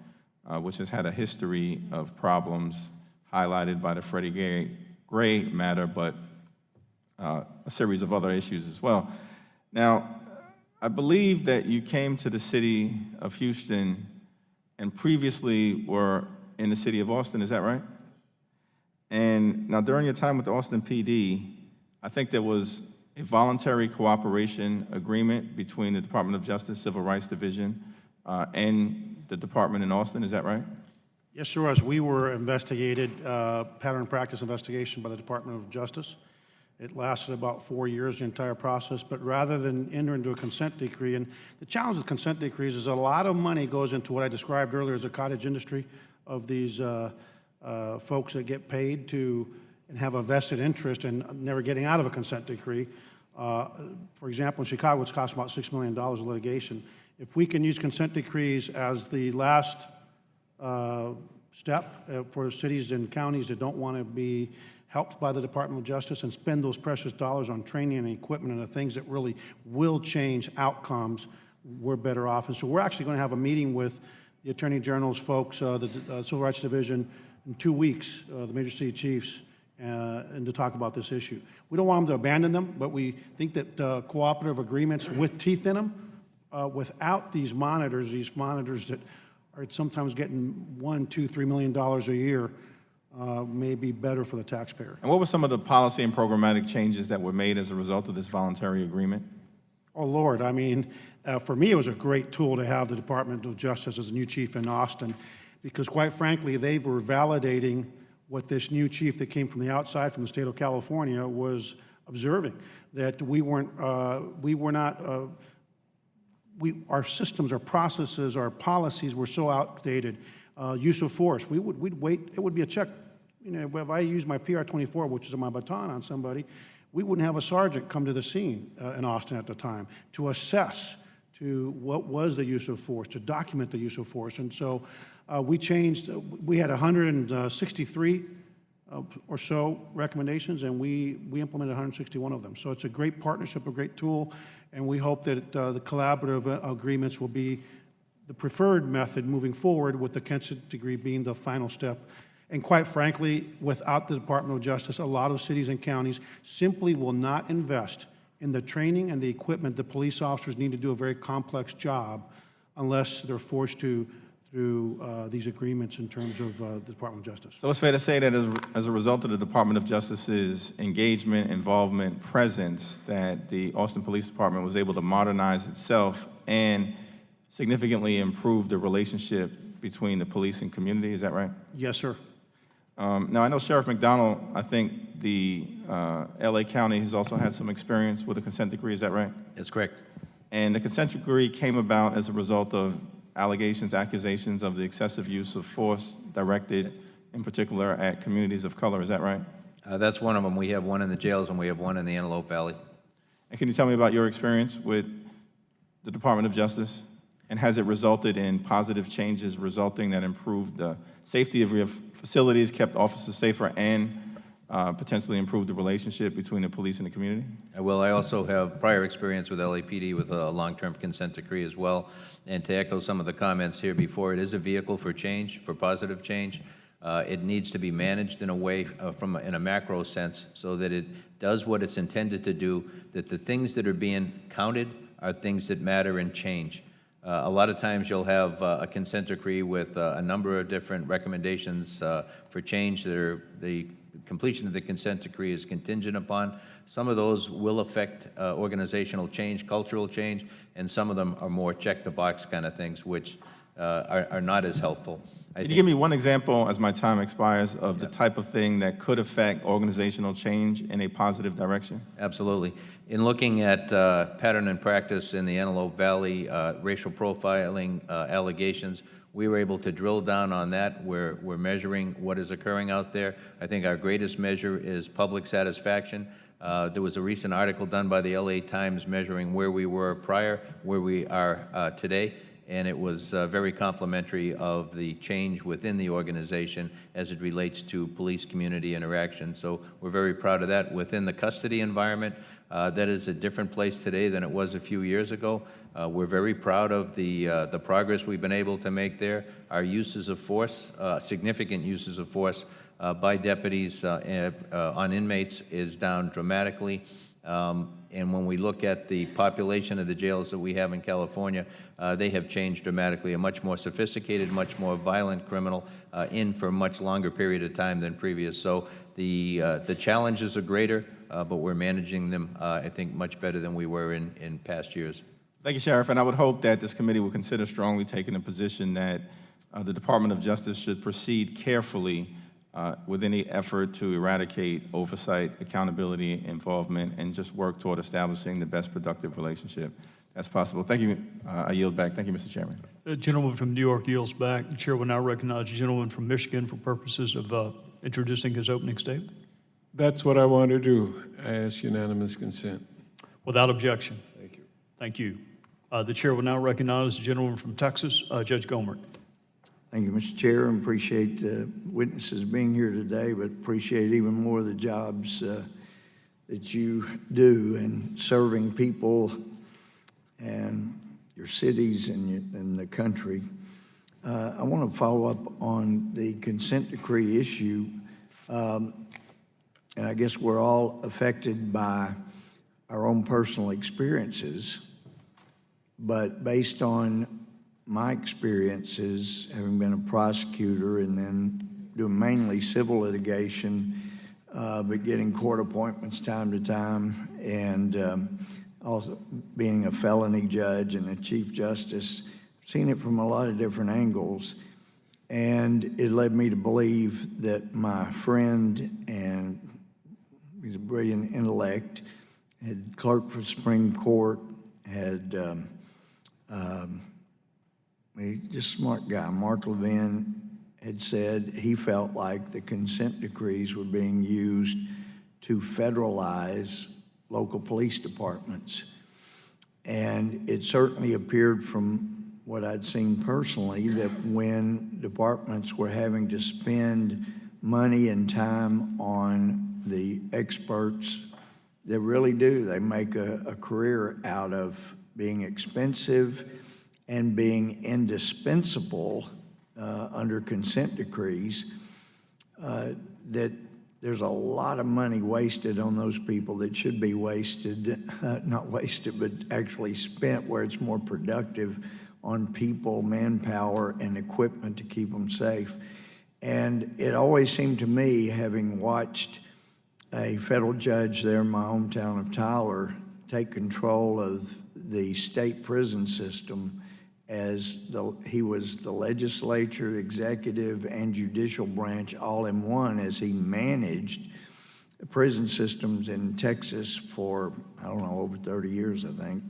which has had a history of problems highlighted by the Freddie Gray matter, but a series of other issues as well. Now, I believe that you came to the city of Houston and previously were in the city of Austin, is that right? And now during your time with the Austin PD, I think there was a voluntary cooperation agreement between the Department of Justice Civil Rights Division and the department in Austin, is that right? Yes, sir. As we were investigated, pattern and practice investigation by the Department of Justice. It lasted about 4 years, the entire process, but rather than enter into a consent decree, and the challenge with consent decrees is a lot of money goes into what I described earlier as a cottage industry of these folks that get paid to and have a vested interest in never getting out of a consent decree. For example, in Chicago, it's cost about $6 million of litigation. If we can use consent decrees as the last step for cities and counties that don't want to be helped by the Department of Justice and spend those precious dollars on training and equipment and the things that really will change outcomes, we're better off. And so we're actually going to have a meeting with the Attorney General's folks, the Civil Rights Division, in 2 weeks, the major city chiefs, and to talk about this issue. We don't want them to abandon them, but we think that cooperative agreements with teeth in them, without these monitors that are sometimes getting $1, $2, $3 million a year, may be better for the taxpayer. And what were some of the policy and programmatic changes that were made as a result of this voluntary agreement? Oh, Lord, I mean, for me, it was a great tool to have the Department of Justice as a new chief in Austin, because quite frankly, they were validating what this new chief that came from the outside, from the state of California, was observing, that our systems, our processes, our policies were so outdated. Use of force, we'd wait, it would be a check. You know, if I use my PR-24, which is my baton on somebody, we wouldn't have a sergeant come to the scene in Austin at the time to assess to what was the use of force, to document the use of force. And so we changed, we had 163 or so recommendations, and we implemented 161 of them. So it's a great partnership, a great tool, and we hope that the collaborative agreements will be the preferred method moving forward, with the consent decree being the final step. And quite frankly, without the Department of Justice, a lot of cities and counties simply will not invest in the training and the equipment the police officers need to do a very complex job unless they're forced to through these agreements in terms of the Department of Justice. So it's fair to say that as a result of the Department of Justice's engagement, involvement, presence, that the Austin Police Department was able to modernize itself and significantly improve the relationship between the police and community, is that right? Yes, sir. Now, I know Sheriff McDonald, I think the LA County has also had some experience with a consent decree, is that right? That's correct. And the consent decree came about as a result of accusations of the excessive use of force directed in particular at communities of color, is that right? That's one of them. We have one in the jails and we have one in the Antelope Valley. And can you tell me about your experience with the Department of Justice? And has it resulted in positive changes resulting that improved the safety of your facilities, kept officers safer, and potentially improved the relationship between the police and the community? Well, I also have prior experience with LAPD with a long-term consent decree as well. And to echo some of the comments here before, it is a vehicle for change, for positive change. It needs to be managed in a way in a macro sense so that it does what it's intended to do, that the things that are being counted are things that matter and change. A lot of times you'll have a consent decree with a number of different recommendations for change that are, the completion of the consent decree is contingent upon. Some of those will affect organizational change, cultural change, and some of them are more check-the-box kind of things, which are not as helpful. Can you give me one example, as my time expires, of the type of thing that could affect organizational change in a positive direction? Absolutely. In looking at pattern and practice in the Antelope Valley, racial profiling allegations, we were able to drill down on that. We're measuring what is occurring out there. I think our greatest measure is public satisfaction. There was a recent article done by the LA Times measuring where we were prior, where we are today, and it was very complimentary of the change within the organization as it relates to police-community interaction. So we're very proud of that. Within the custody environment, that is a different place today than it was a few years ago. We're very proud of the progress we've been able to make there. Our uses of force, significant uses of force by deputies on inmates is down dramatically. And when we look at the population of the jails that we have in California, they have changed dramatically. A much more sophisticated, much more violent criminal in for a much longer period of time than previous. So the challenges are greater, but we're managing them, I think, much better than we were in past years. Thank you, Sheriff, and I would hope that this committee will consider strongly taking a position that the Department of Justice should proceed carefully with any effort to eradicate oversight, accountability, involvement, and just work toward establishing the best productive relationship that's possible. Thank you. I yield back. Thank you, Mr. Chairman. The gentleman from New York yields back. The chair will now recognize the gentleman from Michigan for purposes of introducing his opening statement. That's what I want to do. I ask unanimous consent. Without objection. Thank you. Thank you. The chair will now recognize the gentleman from Texas, Judge Gomer. Thank you, Mr. Chair, and appreciate witnesses being here today, but appreciate even more the jobs that you do in serving people and your cities and the country. I want to follow up on the consent decree issue, and I guess we're all affected by our own personal experiences, but based on my experiences, having been a prosecutor and then doing mainly civil litigation, but getting court appointments time to time, and also being a felony judge and a chief justice, seen it from a lot of different angles. And it led me to believe that my friend, and he's a brilliant intellect, had clerked for Supreme Court, had he's just a smart guy. Mark Levin had said he felt like the consent decrees were being used to federalize local police departments. And it certainly appeared from what I'd seen personally that when departments were having to spend money and time on the experts, they really do. They make a career out of being expensive and being indispensable under consent decrees, that there's a lot of money wasted on those people that should be wasted, not wasted, but actually spent where it's more productive on people, manpower, and equipment to keep them safe. And it always seemed to me, having watched a federal judge there in my hometown of Tyler take control of the state prison system, as he was the legislature, executive, and judicial branch all in one, as he managed prison systems in Texas for, I don't know, over 30 years, I think,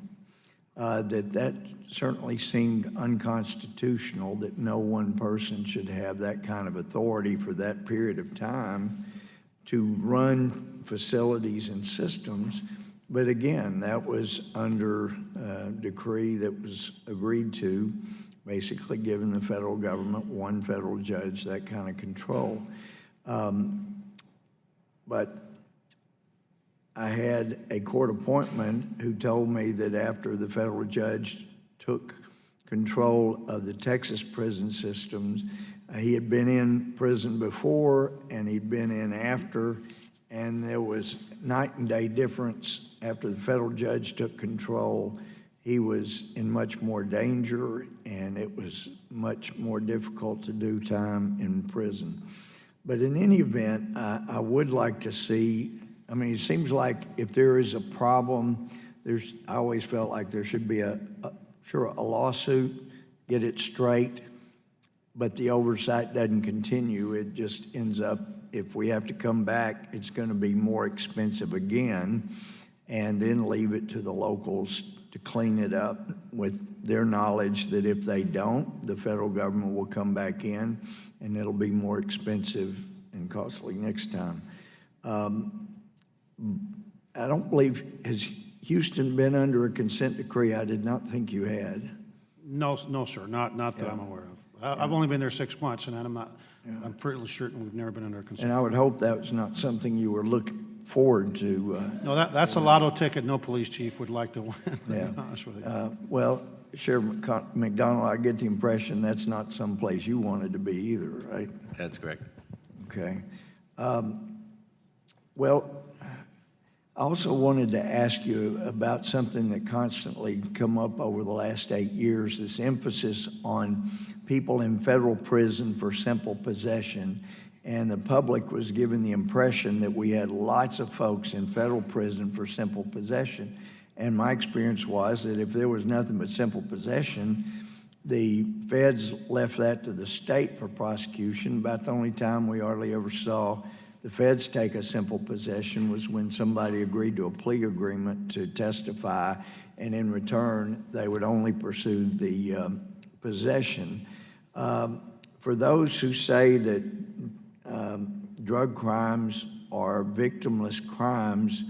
that certainly seemed unconstitutional, that no one person should have that kind of authority for that period of time to run facilities and systems. But again, that was under a decree that was agreed to, basically giving the federal government one federal judge that kind of control. But I had a court appointment who told me that after the federal judge took control of the Texas prison systems, he had been in prison before and he'd been in after, and there was night and day difference. After the federal judge took control, he was in much more danger, and it was much more difficult to do time in prison. But in any event, I would like to see, I mean, it seems like if there is a problem, I always felt like there should be a lawsuit, get it straight, but the oversight doesn't continue. It just ends up, if we have to come back, it's going to be more expensive again, and then leave it to the locals to clean it up with their knowledge that if they don't, the federal government will come back in and it'll be more expensive and costly next time. I don't believe, has Houston been under a consent decree? I did not think you had. No, sir, not that I'm aware of. I've only been there 6 months, and I'm pretty certain we've never been under a consent. And I would hope that was not something you were looking forward to. No, that's a lotto ticket no police chief would like to win, to Yeah. be honest with you. Well, Sheriff McDonald, I get the impression that's not someplace you wanted to be either, right? That's correct. Okay. Well, I also wanted to ask you about something that constantly come up over the last 8 years, this emphasis on people in federal prison for simple possession. And the public was given the impression that we had lots of folks in federal prison for simple possession. And my experience was that if there was nothing but simple possession, the feds left that to the state for prosecution. About the only time we hardly ever saw the feds take a simple possession was when somebody agreed to a plea agreement to testify, and in return, they would only pursue the possession. For those who say that drug crimes are victimless crimes,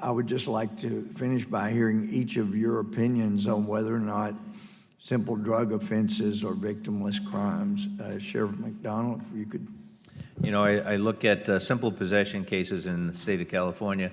I would just like to finish by hearing each of your opinions on whether or not simple drug offenses are victimless crimes. Sheriff McDonald, if you could. You know, I look at simple possession cases in the state of California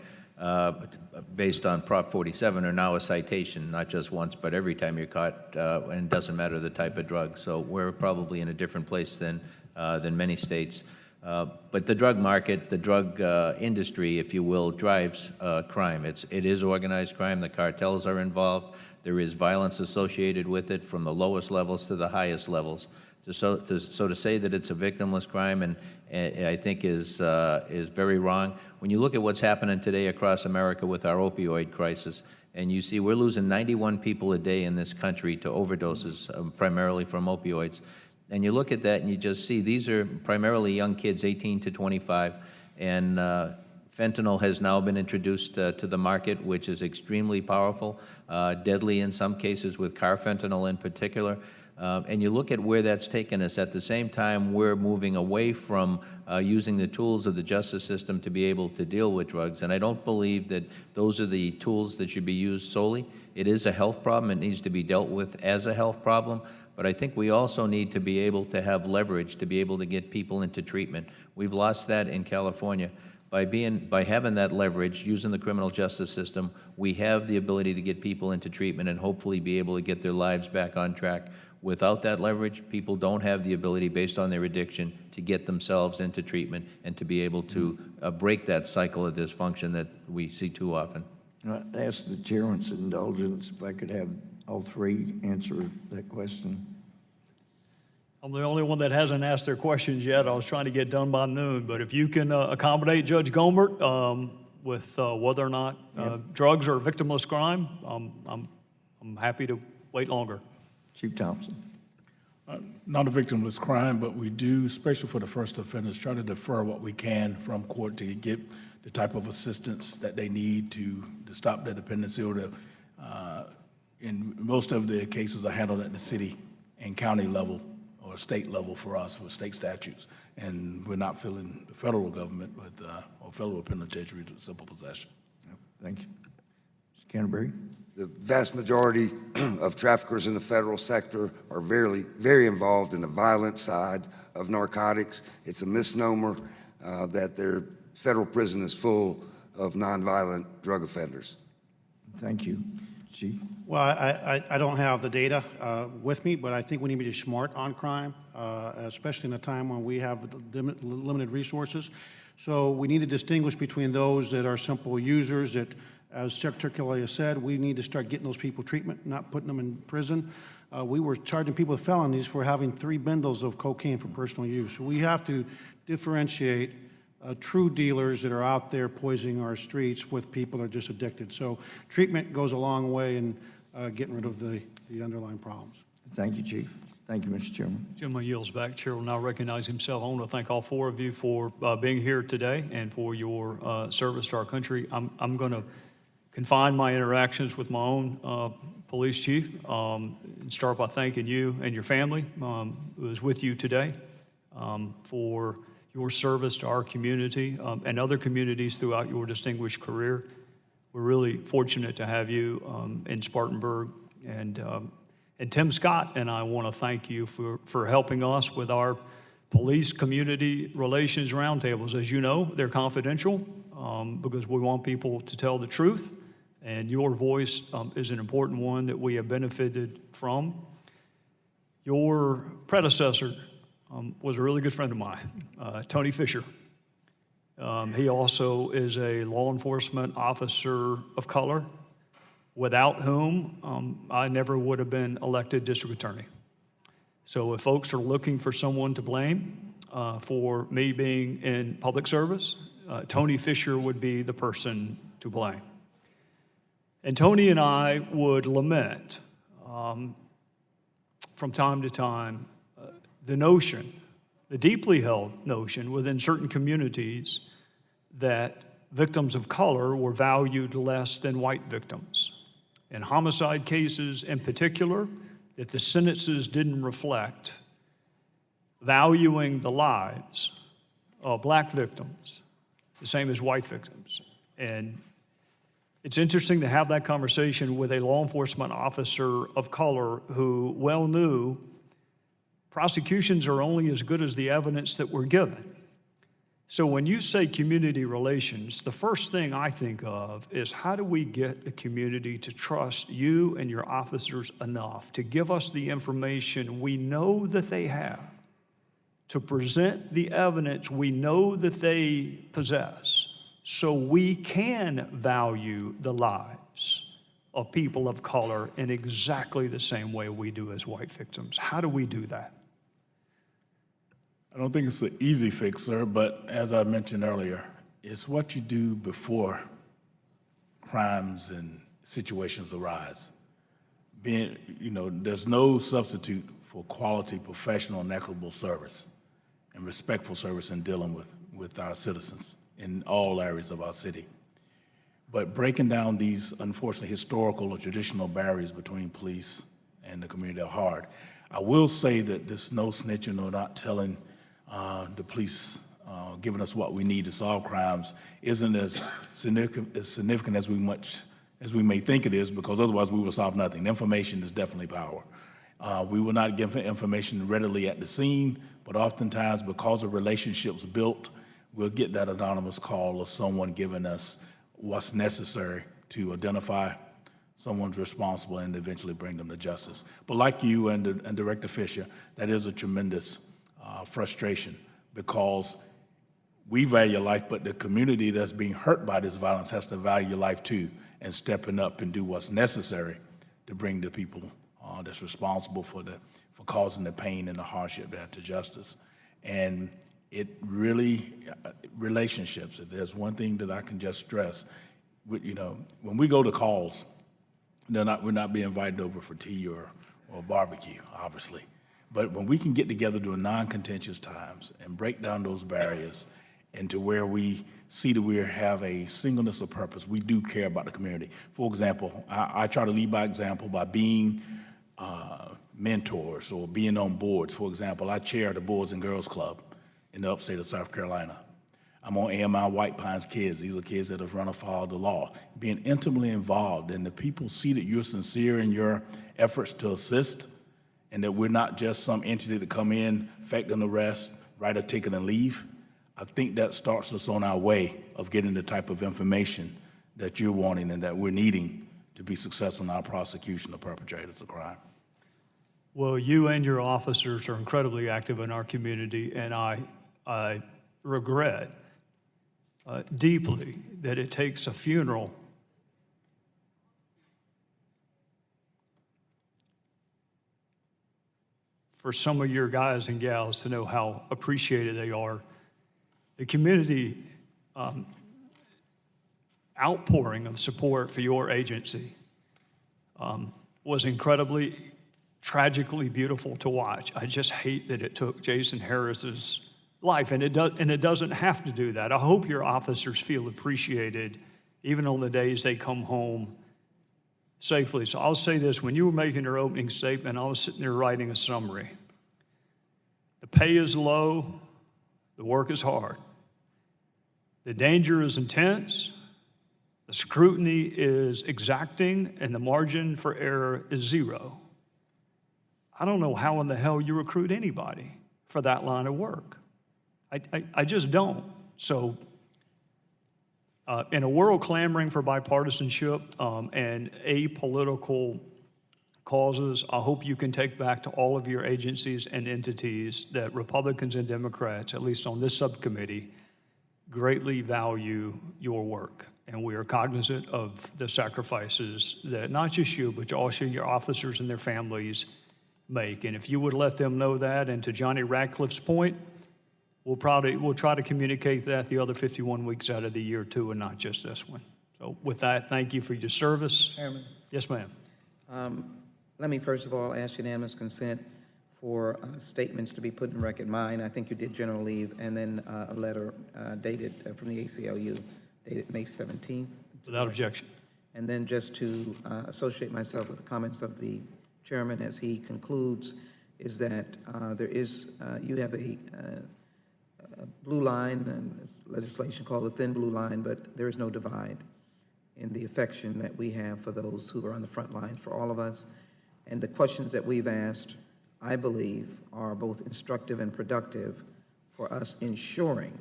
based on Prop 47 are now a citation, not just once, but every time you're caught, and it doesn't matter the type of drug. So we're probably in a different place than many states. But the drug market, the drug industry, if you will, drives crime. It is organized crime. The cartels are involved. There is violence associated with it from the lowest levels to the highest levels. So to say that it's a victimless crime, and I think is very wrong. When you look at what's happening today across America with our opioid crisis, and you see we're losing 91 people a day in this country to overdoses, primarily from opioids, and you look at that and you just see these are primarily young kids, 18 to 25, and fentanyl has now been introduced to the market, which is extremely powerful, deadly in some cases with carfentanil in particular. And you look at where that's taken us. At the same time, we're moving away from using the tools of the justice system to be able to deal with drugs. And I don't believe that those are the tools that should be used solely. It is a health problem. It needs to be dealt with as a health problem. But I think we also need to be able to have leverage to be able to get people into treatment. We've lost that in California. By having that leverage, using the criminal justice system, we have the ability to get people into treatment and hopefully be able to get their lives back on track. Without that leverage, people don't have the ability, based on their addiction, to get themselves into treatment and to be able to break that cycle of dysfunction that we see too often. I'd ask the chairman's indulgence if I could have all three answer that question. I'm the only one that hasn't asked their questions yet. I was trying to get done by noon, but if you can accommodate Judge Gohmert with whether or not drugs are a victimless crime, I'm happy to wait longer. Chief Thompson. Not a victimless crime, but we do, especially for the first offenders, try to defer what we can from court to get the type of assistance that they need to stop their dependency, or to, in most of the cases are handled at the city and county level or state level for us with state statutes. And we're not filling the federal government with, or federal penitentiary with simple possession. Thank you. Mr. Canterbury. The vast majority of traffickers in the federal sector are very, very involved in the violent side of narcotics. It's a misnomer that their federal prison is full of nonviolent drug offenders. Thank you. Chief. Well, I don't have the data with me, but I think we need to be smart on crime, especially in a time when we have limited resources. So we need to distinguish between those that are simple users that, as Secretary Kelly has said, we need to start getting those people treatment, not putting them in prison. we were charging people with felonies for having 3 bundles of cocaine for personal use. So we have to differentiate true dealers that are out there poisoning our streets with people that are just addicted. So treatment goes a long way in getting rid of the underlying problems. Thank you, Chief. Thank you, Mr. Chairman. Gentleman yields back. Chair will now recognize himself. I want to thank all 4 of you for being here today and for your service to our country. I'm going to confine my interactions with my own police chief and start by thanking you and your family who is with you today for your service to our community and other communities throughout your distinguished career. We're really fortunate to have you in Spartanburg. And Tim Scott and I want to thank you for helping us with our police community relations roundtables. As you know, they're confidential because we want people to tell the truth, and your voice is an important one that we have benefited from. Your predecessor was a really good friend of mine, Tony Fisher. He also is a law enforcement officer of color, without whom I never would have been elected district attorney. So if folks are looking for someone to blame for me being in public service, Tony Fisher would be the person to blame. And Tony and I would lament from time to time the notion, the deeply held notion within certain communities that victims of color were valued less than white victims. In homicide cases in particular, that the sentences didn't reflect valuing the lives of black victims the same as white victims. And it's interesting to have that conversation with a law enforcement officer of color who well knew prosecutions are only as good as the evidence that we're given. So when you say community relations, the first thing I think of is how do we get the community to trust you and your officers enough to give us the information we know that they have, to present the evidence we know that they possess, so we can value the lives of people of color in exactly the same way we do as white victims. How do we do that? I don't think it's an easy fix, sir, but as I mentioned earlier, it's what you do before crimes and situations arise. There's no substitute for quality, professional, and equitable service and respectful service in dealing with our citizens in all areas of our city. But breaking down these, unfortunately, historical or traditional barriers between police and the community are hard. I will say that this no snitching or not telling the police giving us what we need to solve crimes isn't as significant as we may think it is, because otherwise we will solve nothing. Information is definitely power. We will not give information readily at the scene, but oftentimes because of relationships built, we'll get that anonymous call of someone giving us what's necessary to identify someone's responsible and eventually bring them to justice. But like you and Director Fisher, that is a tremendous frustration, because we value life, but the community that's being hurt by this violence has to value life too, and stepping up and do what's necessary to bring the people that's responsible for causing the pain and the hardship there to justice. And it really, relationships, if there's one thing that I can just stress, when we go to calls, we're not being invited over for tea or barbecue, obviously. But when we can get together during non-contentious times and break down those barriers into where we see that we have a singleness of purpose, we do care about the community. For example, I try to lead by example by being mentors or being on boards. For example, I chair the Boys and Girls Club in the upstate of South Carolina. I'm on AMI White Pines Kids. These are kids that have run afoul of the law. Being intimately involved, and the people see that you're sincere in your efforts to assist, and that we're not just some entity to come in, effect an arrest, write a ticket, and leave. I think that starts us on our way of getting the type of information that you're wanting and that we're needing to be successful in our prosecution of perpetrators of crime. Well, you and your officers are incredibly active in our community, and I regret deeply that it takes a funeral . for some of your guys and gals to know how appreciated they are. The community outpouring of support for your agency was incredibly, tragically beautiful to watch. I just hate that it took Jason Harris's life, and it doesn't have to do that. I hope your officers feel appreciated, even on the days they come home safely. So I'll say this, when you were making your opening statement, I was sitting there writing a summary. The pay is low, the work is hard. The danger is intense, the scrutiny is exacting, and the margin for error is zero. I don't know how in the hell you recruit anybody for that line of work. I just don't. So in a world clamoring for bipartisanship and apolitical causes, I hope you can take back to all of your agencies and entities that Republicans and Democrats, at least on this subcommittee, greatly value your work. And we are cognizant of the sacrifices that not just you, but also your officers and their families make. And if you would let them know that, and to Johnny Radcliffe's point, we'll try to communicate that the other 51 weeks out of the year too, and not just this one. So with that, thank you for your service. Chairman, Yes, ma'am. let me first of all ask unanimous consent for statements to be put in record. Mine, I think you did general leave, and then a letter dated from the ACLU, dated May 17th. Without objection. And then just to associate myself with the comments of the chairman as he concludes, is that you have a blue line, and it's legislation called a thin blue line, but there is no divide in the affection that we have for those who are on the front lines, for all of us. And the questions that we've asked, I believe, are both instructive and productive for us ensuring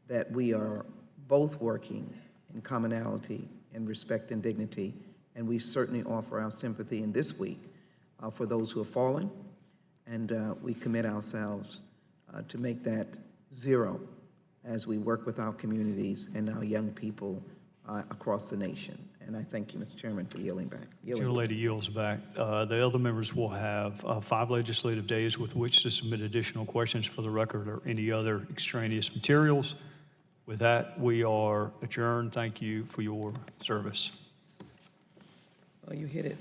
that we are both working in commonality and respect and dignity. And we certainly offer our sympathy in this week for those who have fallen, and we commit ourselves to make that zero as we work with our communities and our young people across the nation. And I thank you, Mr. Chairman, for yielding back. Gentlelady yields back. The other members will have 5 legislative days with which to submit additional questions for the record or any other extraneous materials. With that, we are adjourned. Thank you for your service. Well, you hit it.